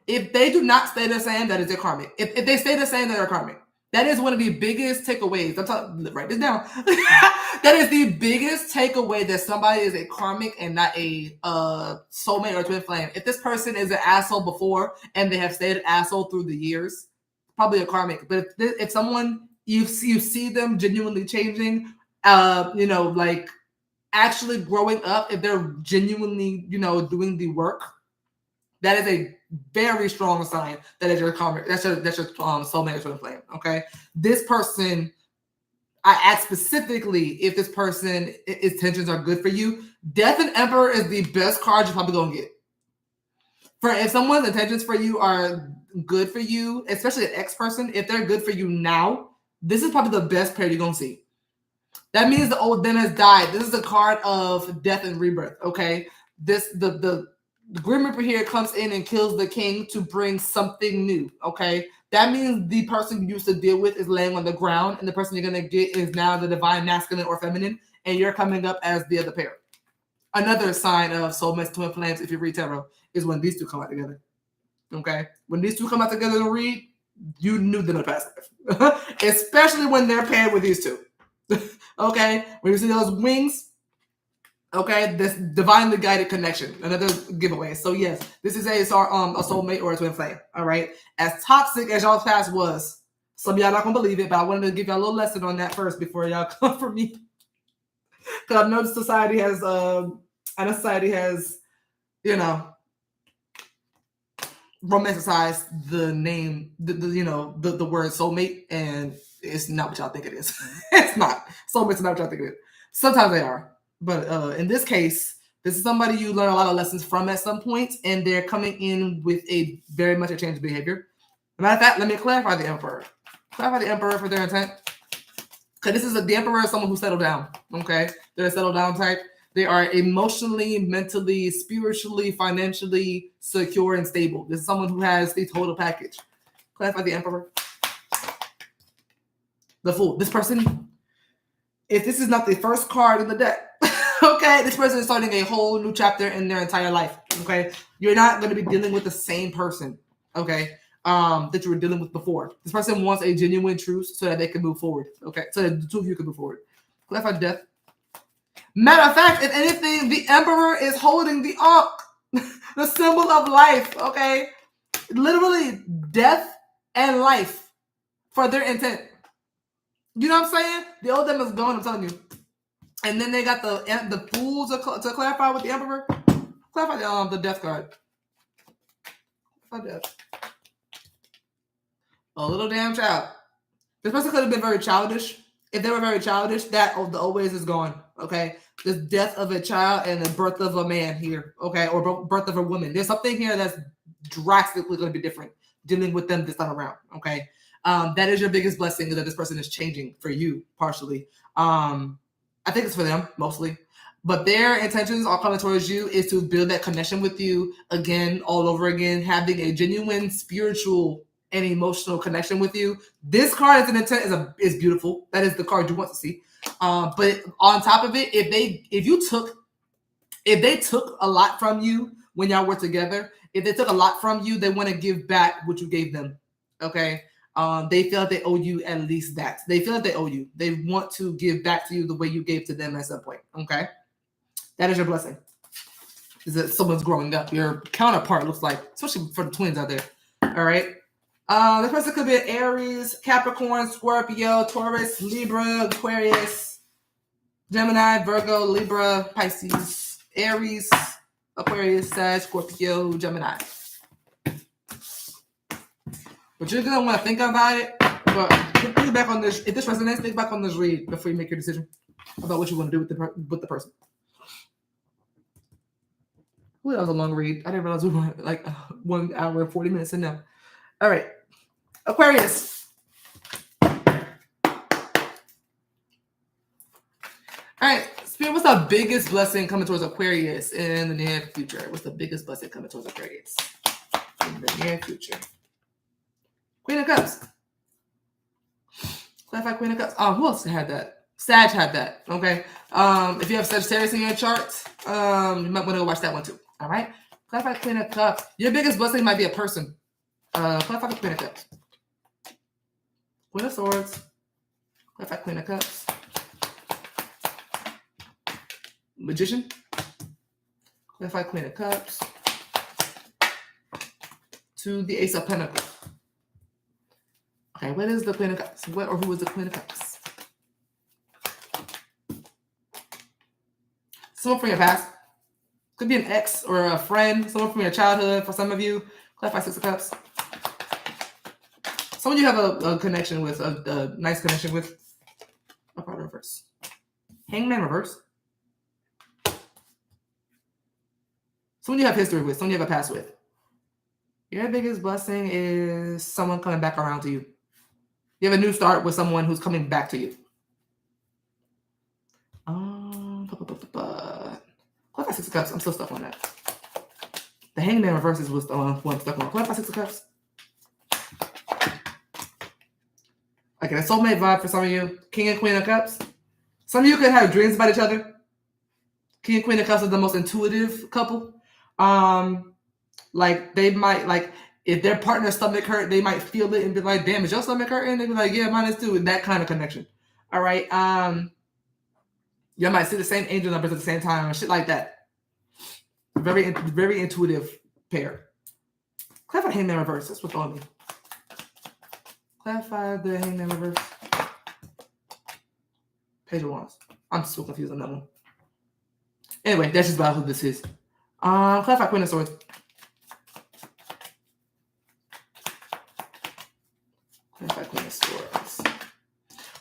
If they do not stay the same, that is their karmic. If they stay the same, they're karmic. That is one of the biggest takeaways. Write this down. That is the biggest takeaway, that somebody is a karmic and not a soulmate or a twin flame. If this person is an asshole before and they have stayed an asshole through the years, probably a karmic. But if someone you see them genuinely changing, like actually growing up, if they're genuinely, doing the work, that is a very strong sign that is your karmic. That's your soulmate or twin flame. Okay, this person, I asked specifically if this person intentions are good for you. Death and Emperor is the best card you're probably gonna get. If someone's intentions for you are good for you, especially an ex-person, if they're good for you now, this is probably the best pair you're gonna see. That means the old them has died. This is the card of death and rebirth. Okay, the Grim Reaper here comes in and kills the king to bring something new. Okay, that means the person you used to deal with is laying on the ground, and the person you're gonna get is now the divine masculine or feminine, and you're coming up as the other pair. Another sign of soulmates, twin flames, if you read tarot, is when these two come out together. Okay, when these two come out together to read, you knew them in the past life, especially when they're paired with these two. Okay, when you see those wings. Okay, this divinely guided connection, another giveaway. So yes, this is a soulmate or a twin flame. All right, as toxic as y'all's past was, some of y'all not gonna believe it, but I wanted to give y'all a little lesson on that first before y'all come for me, because I know society has, romanticized the name, the word soulmate, and it's not what y'all think it is. It's not. Soulmates are not what y'all think it is. Sometimes they are. But in this case, this is somebody you learn a lot of lessons from at some point, and they're coming in with a very much a changed behavior. As a matter of fact, let me clarify the Emperor. Clarify the Emperor for their intent. Because the Emperor is someone who settled down. Okay? They're a settled down type. They are emotionally, mentally, spiritually, financially secure and stable. This is someone who has the total package. Clarify the Emperor. The Fool. This person, if this is not the first card in the deck, okay, this person is starting a whole new chapter in their entire life. Okay, you're not going to be dealing with the same person, okay, that you were dealing with before. This person wants a genuine truce so that they can move forward. Okay, so that the two of you can move forward. Clarify death. Matter of fact, if anything, the Emperor is holding the Ankh. The symbol of life, okay? Literally death and life for their intent. You know what I'm saying? The old them is gone, I'm telling you. And then they got the Fool to clarify with the Emperor. Clarify the Death card. Death. A little damn child. This person could have been very childish. If they were very childish, that the always is gone. Okay, this death of a child and the birth of a man here. Okay, or birth of a woman. There's something here that's drastically going to be different dealing with them this time around. Okay, that is your biggest blessing, is that this person is changing for you partially. I think it's for them mostly, but their intentions are coming towards you is to build that connection with you again, all over again, having a genuine spiritual and emotional connection with you. This card as an intent is beautiful. That is the card you want to see. But on top of it, if they took a lot from you when y'all were together, if they took a lot from you, they want to give back what you gave them. Okay. They feel like they owe you at least that. They feel like they owe you. They want to give back to you the way you gave to them at some point. Okay. That is your blessing. Is that someone's growing up. Your counterpart looks like, especially for the twins out there. All right. This person could be an Aries, Capricorn, Scorpio, Taurus, Libra, Aquarius, Gemini, Virgo, Libra, Pisces, Aries, Aquarius, Sag, Scorpio, Gemini. But you're gonna want to think about it. But think back on this. If this resonates, think back on this read before you make your decision about what you want to do with the person. Ooh, that was a long read. I didn't realize we were like 1 hour and 40 minutes in now. All right, Aquarius. All right, Spirit, what's the biggest blessing coming towards Aquarius in the near future? What's the biggest blessing coming towards Aquarius in the near future? Queen of Cups. Clarify Queen of Cups. Oh, who else had that? Sag had that. Okay. If you have Sagittarius in your chart, you might want to go watch that one too. All right. Clarify Queen of Cups. Your biggest blessing might be a person. Clarify the Queen of Cups. Queen of Swords. Clarify Queen of Cups. Magician. Clarify Queen of Cups. To the Ace of Pentacles. Okay, what is the Queen of Cups? What or who is the Queen of Cups? Someone from your past. Could be an ex or a friend. Someone from your childhood for some of you. Clarify Six of Cups. Someone you have a connection with, a nice connection with. Up out reverse. Hangman reverse. Someone you have history with. Someone you have a past with. Your biggest blessing is someone coming back around to you. You have a new start with someone who's coming back to you. Clarify Six of Cups. I'm still stuck on that. The Hangman reverse is what I'm stuck on. Clarify Six of Cups. Okay, the soulmate vibe for some of you. King and Queen of Cups. Some of you could have dreams about each other. King and Queen of Cups are the most intuitive couple. Like they might if their partner's stomach hurt, they might feel it and be like, damn, is your stomach hurting? They'd be like, yeah, mine is too. And that kind of connection. All right. You might see the same angel numbers at the same time and shit like that. Very, very intuitive pair. Clarify Hangman reverse. That's what's on me. Clarify the Hangman reverse. Page of Wands. I'm so confused on that one. Anyway, that's just about who this is. Clarify Queen of Swords. Clarify Queen of Swords.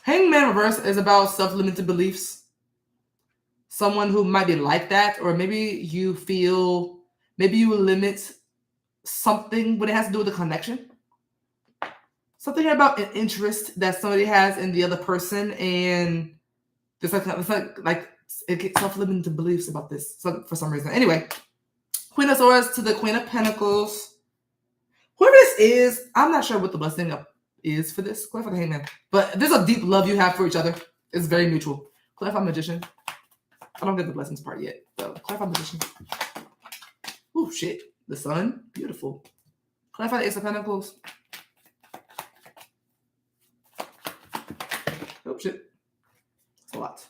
Hangman reverse is about self-limited beliefs. Someone who might be like that, or maybe you feel, maybe you limit something when it has to do with a connection. Something about an interest that somebody has in the other person, and it's like it gets self-limited beliefs about this for some reason. Anyway, Queen of Swords to the Queen of Pentacles. Whoever this is, I'm not sure what the blessing is for this. Clarify the Hangman. But there's a deep love you have for each other. It's very mutual. Clarify Magician. I don't get the blessings part yet. So clarify Magician. Oh shit. The Sun. Beautiful. Clarify the Ace of Pentacles. Oh shit. It's a lot.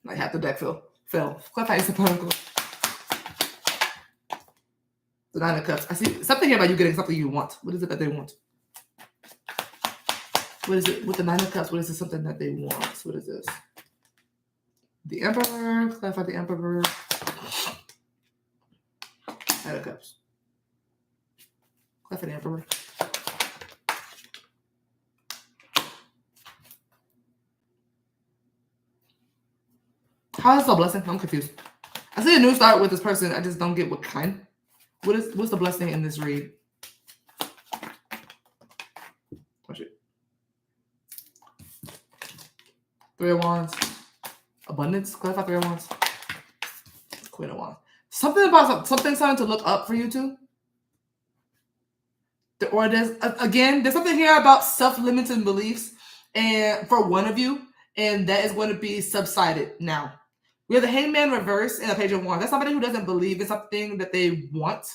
Like half the deck fell Fell. Clarify Ace of Pentacles. The Nine of Cups. I see something here about you getting something you want. What is it that they want? What is it with the Nine of Cups? What is it something that they want? What is this? The Emperor. Clarify the Emperor. Nine of Cups. Clarify the Emperor. How is the blessing? I'm confused. I see a new start with this person. I just don't get what kind. What's the blessing in this read? Oh shit. Three of Wands. Abundance. Clarify Three of Wands. Queen of Wands. Something about something starting to look up for you too. Or there's something here about self-limiting beliefs, and for one of you, and that is going to be subsided now. We have the Hangman reverse and the Page of Wands. That's somebody who doesn't believe in something that they want,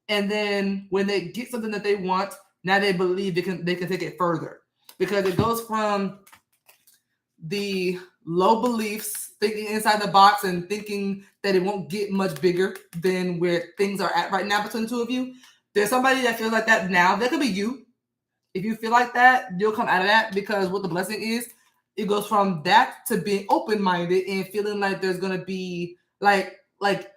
and then when they get something that they want, now they believe they can take it further, because it goes from the low beliefs, thinking inside the box and thinking that it won't get much bigger than where things are at right now between the two of you. There's somebody that feels like that now. That could be you. If you feel like that, you'll come out of that, because what the blessing is, it goes from that to being open-minded and feeling like there's going to be like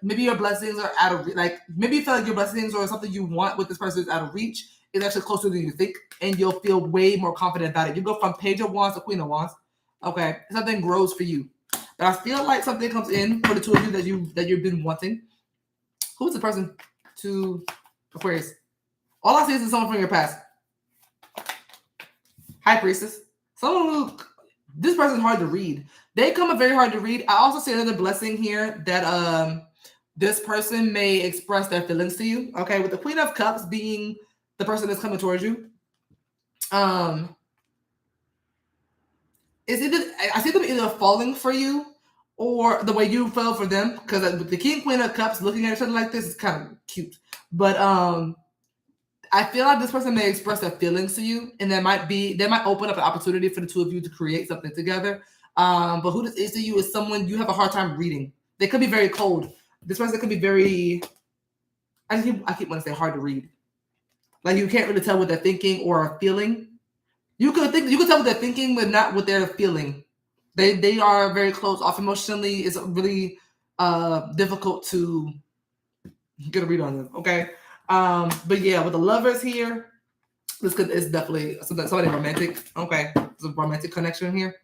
maybe your blessings are out of, like maybe you feel like your blessings or something you want with this person is out of reach. It's actually closer than you think, and you'll feel way more confident about it. You go from Page of Wands to Queen of Wands. Okay, something grows for you. But I feel like something comes in for the two of you that you've been wanting. Who's the person to Aquarius? All I see is someone from your past. High Priestess. Someone who, this person's hard to read. They come up very hard to read. I also see another blessing here that this person may express their feelings to you. Okay, with the Queen of Cups being the person that's coming towards you. It's either, I see them either falling for you or the way you fell for them, because with the King, Queen of Cups looking at each other like this is kind of cute. But I feel like this person may express their feelings to you, and they might open up an opportunity for the two of you to create something together. But who this is to you is someone you have a hard time reading. They could be very cold. This person could be very, I keep wanting to say hard to read. Like you can't really tell what they're thinking or feeling. You could tell what they're thinking, but not what they're feeling. They are very closed off emotionally. It's really difficult to get a read on them. Okay. But yeah, with the Lovers here, it's definitely somebody romantic. Okay, there's a romantic connection here.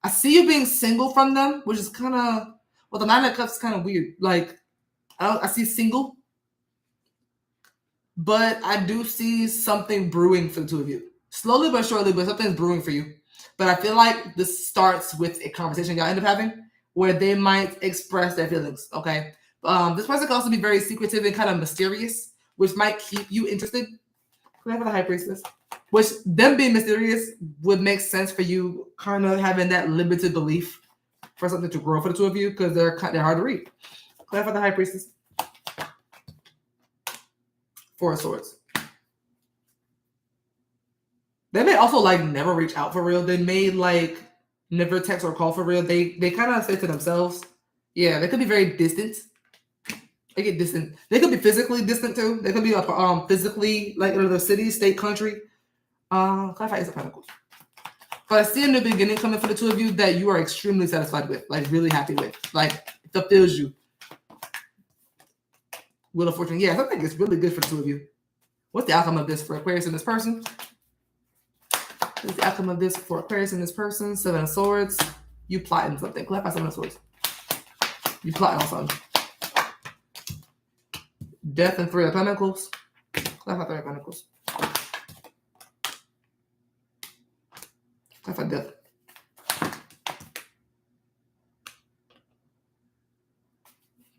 I see you being single from them, which is kind of, well, the Nine of Cups is kind of weird. Like, I see single, but I do see something brewing for the two of you. Slowly but surely, but something's brewing for you. But I feel like this starts with a conversation y'all end up having where they might express their feelings. Okay, this person can also be very secretive and kind of mysterious, which might keep you interested. Whoever the High Priestess, which them being mysterious would make sense for you, kind of having that limited belief for something to grow for the two of you, because they're hard to read. Whoever the High Priestess. Four of Swords. They may also like never reach out for real. They may like never text or call for real. They kind of say to themselves, yeah, they could be very distant. They get distant. They could be physically distant too. They could be physically like in another city, state, country. Clarify Ace of Pentacles. But I see a new beginning coming for the two of you that you are extremely satisfied with, like really happy with, like it fulfills you. Wheel of Fortune. Yeah, I think it's really good for the two of you. What's the outcome of this for Aquarius and this person? What's the outcome of this for Aquarius and this person? Seven of Swords. You plotting something. Clarify Seven of Swords. You plotting on something. Death and Three of Pentacles. Clarify Three of Pentacles. Clarify Death.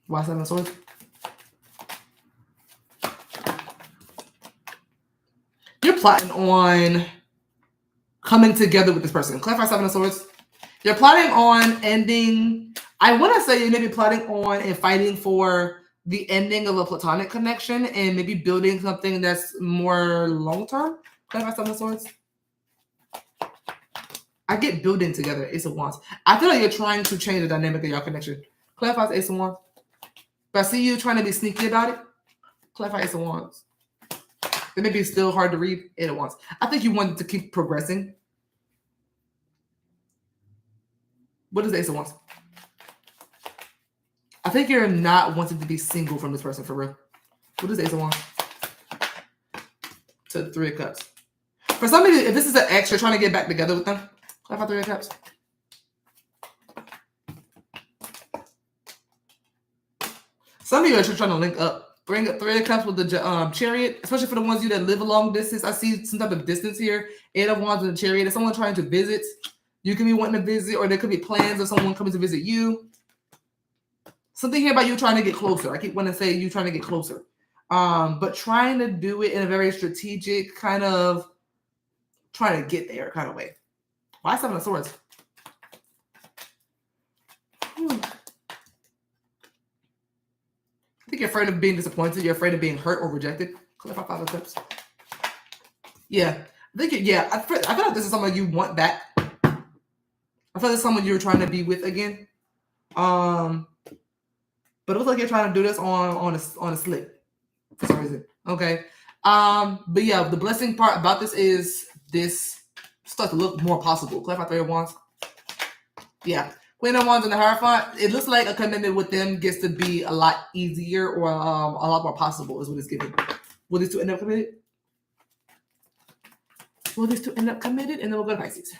Why Seven of Swords? You're plotting on coming together with this person. Clarify Seven of Swords. You're plotting on ending. I want to say you may be plotting on and fighting for the ending of a platonic connection and maybe building something that's more long-term. Clarify Seven of Swords. I get building together. Ace of Wands. I feel like you're trying to change the dynamic of your connection. Clarify Ace of Wands. But I see you trying to be sneaky about it. Clarify Ace of Wands. It may be still hard to read. Eight of Wands. I think you wanted to keep progressing. What is the Ace of Wands? I think you're not wanting to be single from this person for real. What is the Ace of Wands? To the Three of Cups. For somebody, if this is an ex, you're trying to get back together with them. Clarify Three of Cups. Some of you are just trying to link up. Bring up Three of Cups with the Chariot, especially for the ones of you that live a long distance. I see some type of distance here. Eight of Wands and the Chariot. If someone trying to visit, you can be wanting to visit, or there could be plans of someone coming to visit you. Something here about you trying to get closer. I keep wanting to say you trying to get closer. But trying to do it in a very strategic kind of trying to get there kind of way. Why Seven of Swords? I think you're afraid of being disappointed. You're afraid of being hurt or rejected. Clarify Five of Cups. Yeah. I feel like this is someone you want back. I feel like it's someone you're trying to be with again. But it looks like you're trying to do this on a slip for some reason. Okay. But yeah, the blessing part about this is this starts to look more possible. Clarify Three of Wands. Yeah. Queen of Wands and the Hierophant. It looks like a commitment with them gets to be a lot easier or a lot more possible is what it's giving. Will these two end up committed? Will these two end up committed? And then we'll go to Pisces.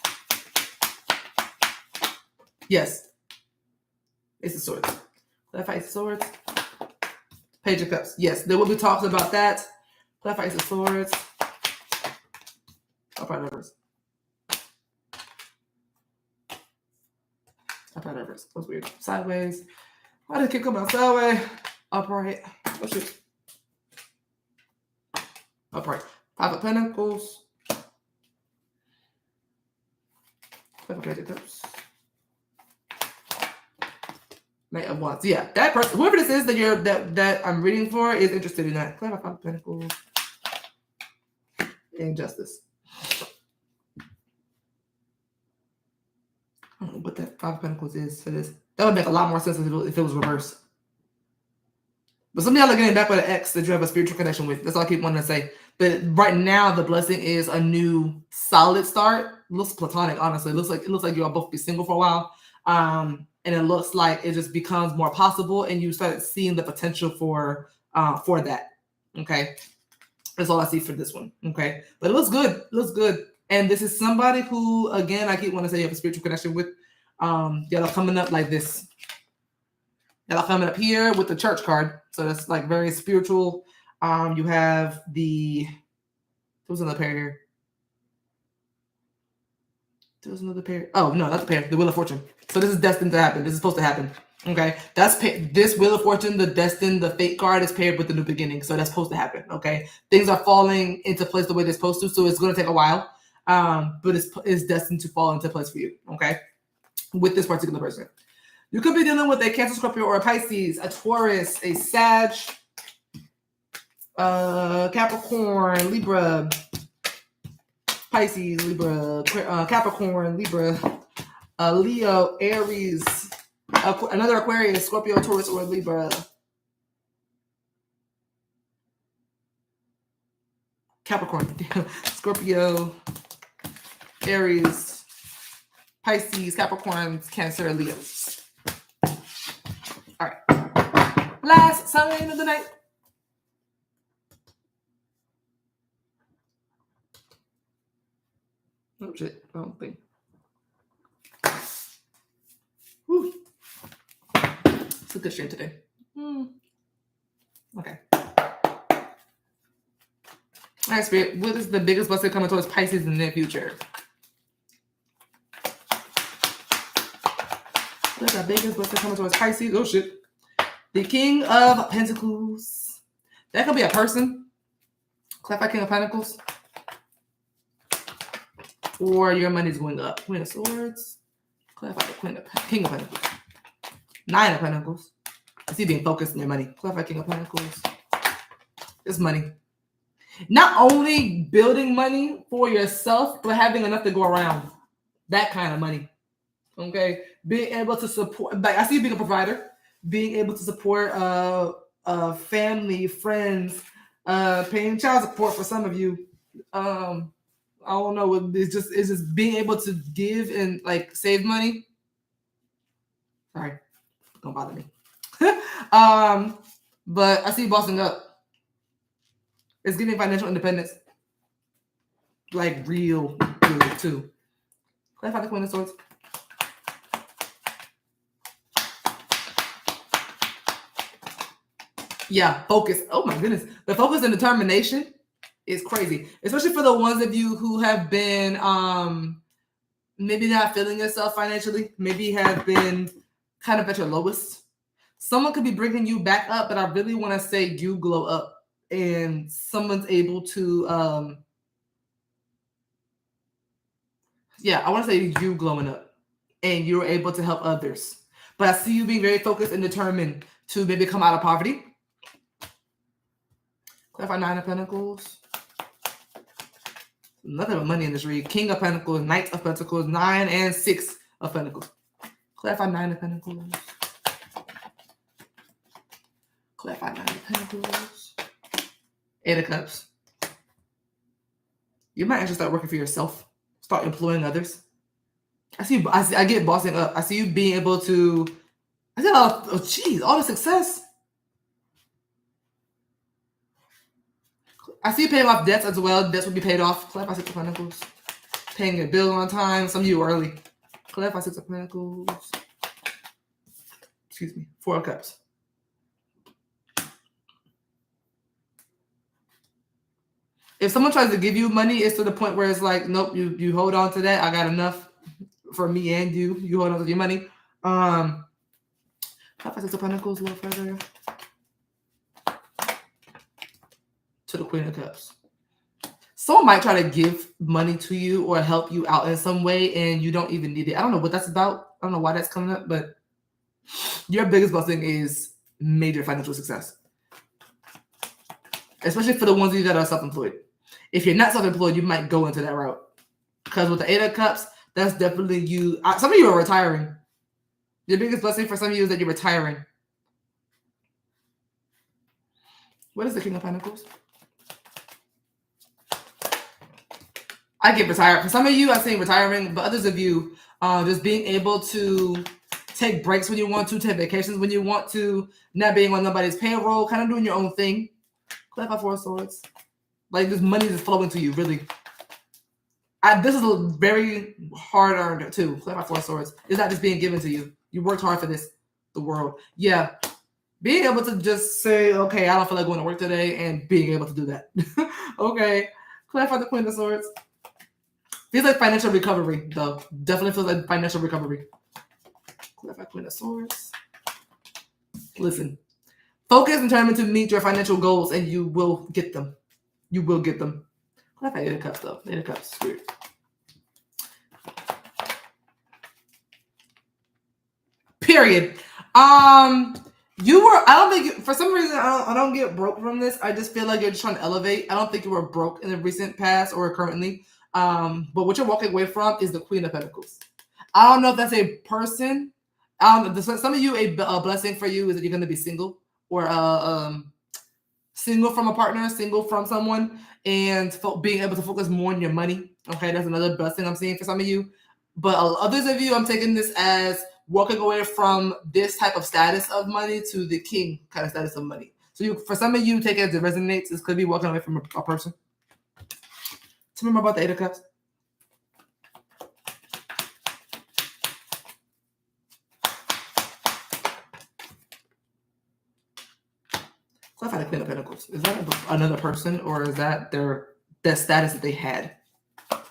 Yes. Ace of Swords. Clarify Ace of Swords. Page of Cups. Yes, there will be talks about that. Clarify Ace of Swords. Upright reverse. Upright reverse. That was weird. Sideways. Why did it keep coming out sideways? Upright. Oh shit. Upright. Five of Pentacles. Page of Cups. Knight of Wands. Yeah, that person, whoever this is that I'm reading for, is interested in that. Clarify Five of Pentacles. And Justice. I don't know what that Five of Pentacles is for this. That would make a lot more sense if it was reversed. But some of y'all are getting back with an ex that you have a spiritual connection with. That's all I keep wanting to say. But right now, the blessing is a new solid start. It looks platonic, honestly. It looks like you'll both be single for a while. And it looks like it just becomes more possible, and you start seeing the potential for that. Okay, that's all I see for this one. Okay, but it looks good. It looks good. And this is somebody who, again, I keep wanting to say you have a spiritual connection with. Y'all are coming up like this. Y'all are coming up here with the Church card, so that's like very spiritual. You have who's another pair here? There's another pair. Oh, no, not the pair. The Wheel of Fortune. So this is destined to happen. This is supposed to happen. Okay. This Wheel of Fortune, the destined, the fate card is paired with the new beginning. So that's supposed to happen. Okay. Things are falling into place the way they're supposed to. So it's going to take a while. But it's destined to fall into place for you. Okay. With this particular person. You could be dealing with a Cancer, Scorpio, or a Pisces, a Taurus, a Sag, Capricorn, Libra, Pisces, Libra, Capricorn, Libra, Leo, Aries, another Aquarius, Scorpio, Taurus, or Libra. Capricorn, Scorpio, Aries, Pisces, Capricorn, Cancer, Leo. All right. Last sign of the night. Oh shit, I don't think. Whew. It's a good stream today. Okay. All right, Spirit. What is the biggest blessing coming towards Pisces in the near future? What is the biggest blessing coming towards Pisces? Oh shit. The King of Pentacles. That could be a person. Clarify King of Pentacles. Or your money's going up. Queen of Swords. Clarify the King of Pentacles. Nine of Pentacles. I see being focused on your money. Clarify King of Pentacles. It's money. Not only building money for yourself, but having enough to go around. That kind of money. Okay? Being able to support. Like, I see you being a provider. being able to support family, friends, paying child support for some of you. I don't know. It's just being able to give and like save money. Sorry, don't bother me. But I see you bossing up. It's giving financial independence, like real good too. Clarify the Queen of Swords. Yeah, focus. Oh my goodness. The focus and determination is crazy. Especially for the ones of you who have been maybe not feeling yourself financially, maybe have been kind of at your lowest. Someone could be bringing you back up, but I really want to say you glow up and someone's able to I want to say you glowing up and you're able to help others. But I see you being very focused and determined to maybe come out of poverty. Clarify 9 of Pentacles. Nothing but money in this read. King of Pentacles, Knight of Pentacles, 9 and 6 of Pentacles. Clarify 9 of Pentacles. Clarify 9 of Pentacles. 8 of Cups. You might actually start working for yourself. Start employing others. I get bossing up. I see you being able to. I see all the success. I see you paying off debts as well. Debts will be paid off. Clarify 6 of Pentacles. Paying your bill on time. Some of you early. Clarify 6 of Pentacles. Excuse me. 4 of Cups. If someone tries to give you money, it's to the point where it's like, nope, you hold on to that. I got enough for me and you. You hold on to your money. Clarify 6 of Pentacles a little further. To the Queen of Cups. Someone might try to give money to you or help you out in some way and you don't even need it. I don't know what that's about. I don't know why that's coming up, but your biggest blessing is major financial success. Especially for the ones of you that are self-employed. If you're not self-employed, you might go into that route. Because with the 8 of Cups, that's definitely you. Some of you are retiring. Your biggest blessing for some of you is that you're retiring. What is the King of Pentacles? I get retired. For some of you, I'm saying retiring, but others of you, just being able to take breaks when you want to, take vacations when you want to, not being on nobody's payroll, kind of doing your own thing. Clarify 4 of Swords. Like this money is flowing to you, really. This is a very hard earned too. Clarify 4 of Swords. It's not just being given to you. You worked hard for this, the world. Yeah. Being able to just say, okay, I don't feel like going to work today, and being able to do that. Okay. Clarify the Queen of Swords. Feels like financial recovery, though. Definitely feels like financial recovery. Clarify Queen of Swords. Listen. Focus and determined to meet your financial goals, and you will get them. You will get them. Clarify 8 of Cups, though. 8 of Cups. Weird. Period. I don't think, for some reason, I don't get broke from this. I just feel like you're just trying to elevate. I don't think you were broke in the recent past or currently. But what you're walking away from is the Queen of Pentacles. I don't know if that's a person. Some of you, a blessing for you is that you're going to be single or single from a partner, single from someone, and being able to focus more on your money. Okay, that's another blessing I'm seeing for some of you. But others of you, I'm taking this as walking away from this type of status of money to the king kind of status of money. So for some of you, take it as it resonates. This could be walking away from a person. Tell me more about the 8 of Cups. Clarify the Queen of Pentacles. Is that another person, or is that their status that they had? Oh,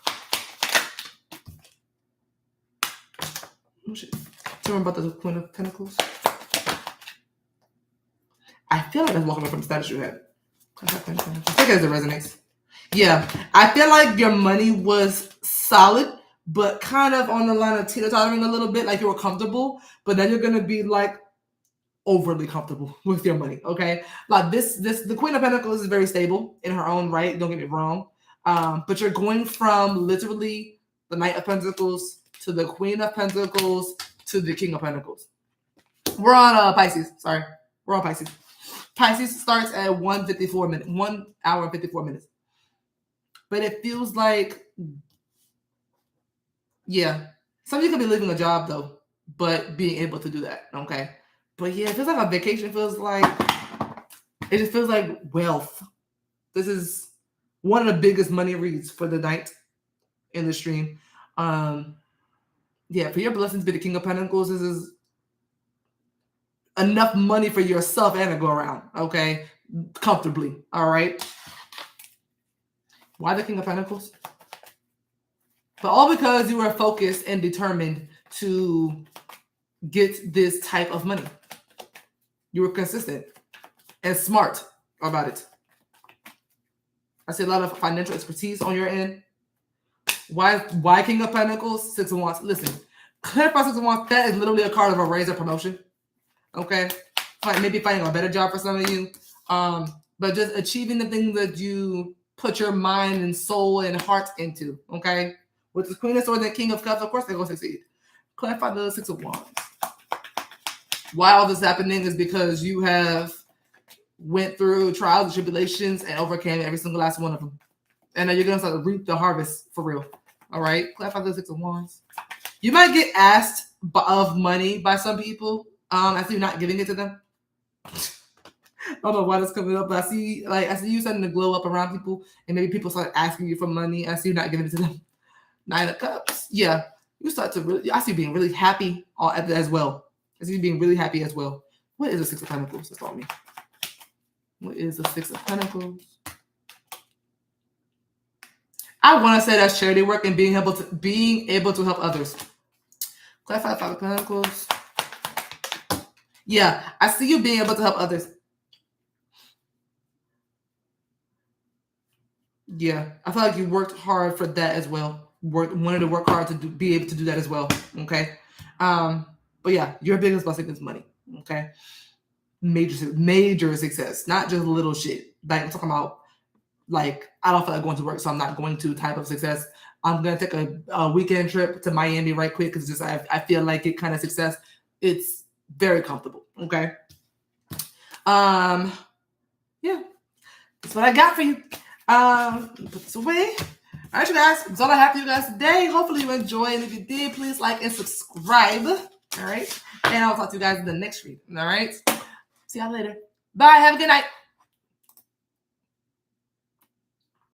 shit. Tell me about the Queen of Pentacles. I feel like that's walking away from the status you had. Take it as it resonates. Yeah, I feel like your money was solid, but kind of on the line of teeter-tottering a little bit, like you were comfortable, but then you're gonna be like overly comfortable with your money. Okay, like the Queen of Pentacles is very stable in her own right. Don't get me wrong, but you're going from literally the Knight of Pentacles to the Queen of Pentacles to the King of Pentacles. Tell We're on Pisces. Sorry. We're on Pisces. Pisces starts at 1:54 minutes. 1 hour and 54 minutes. But it feels like, yeah. Some of you could be leaving a job though, but being able to do that. Okay. But yeah, it feels like a vacation. It just feels like wealth. This is one of the biggest money reads for the night in the stream. Yeah, for your blessings be the King of Pentacles. This is enough money for yourself and to go around, okay? Comfortably, all right? Why the King of Pentacles? But all because you were focused and determined to get this type of money. You were consistent and smart about it. I see a lot of financial expertise on your end. Why King of Pentacles? Six of Wands. Listen, clarify Six of Wands. That is literally a card of a raise or promotion. Okay, maybe finding a better job for some of you. But just achieving the things that you put your mind and soul and heart into. Okay, with the Queen of Swords and King of Cups, of course they're going to succeed. Clarify the Six of Wands. Why all this happening is because you have went through trials and tribulations and overcame every single last one of them. And now you're going to start to reap the harvest for real. All right? Clarify the Six of Wands. You might get asked of money by some people. I see you not giving it to them. I don't know why that's coming up, but I see you starting to glow up around people, and maybe people start asking you for money. I see you not giving it to them. Nine of Cups. Yeah. You start to really, I see you being really happy as well. I see you being really happy as well. What is the Six of Pentacles? That's all me. What is the Six of Pentacles? I want to say that's charity work and being able to help others. Clarify Five of Pentacles. Yeah, I see you being able to help others. Yeah, I feel like you worked hard for that as well. Wanted to work hard to be able to do that as well. Okay. But yeah, your biggest blessing is money. Okay. Major success, not just little shit. Like I'm talking about, like, I don't feel like going to work, so I'm not going to type of success. I'm going to take a weekend trip to Miami right quick because just I feel like it kind of success. It's very comfortable. Okay. Yeah. That's what I got for you. Put this away. All right, you guys. That's all I have for you guys today. Hopefully you enjoyed. And if you did, please like and subscribe. All right. And I'll talk to you guys in the next read. All right. See y'all later. Bye. Have a good night.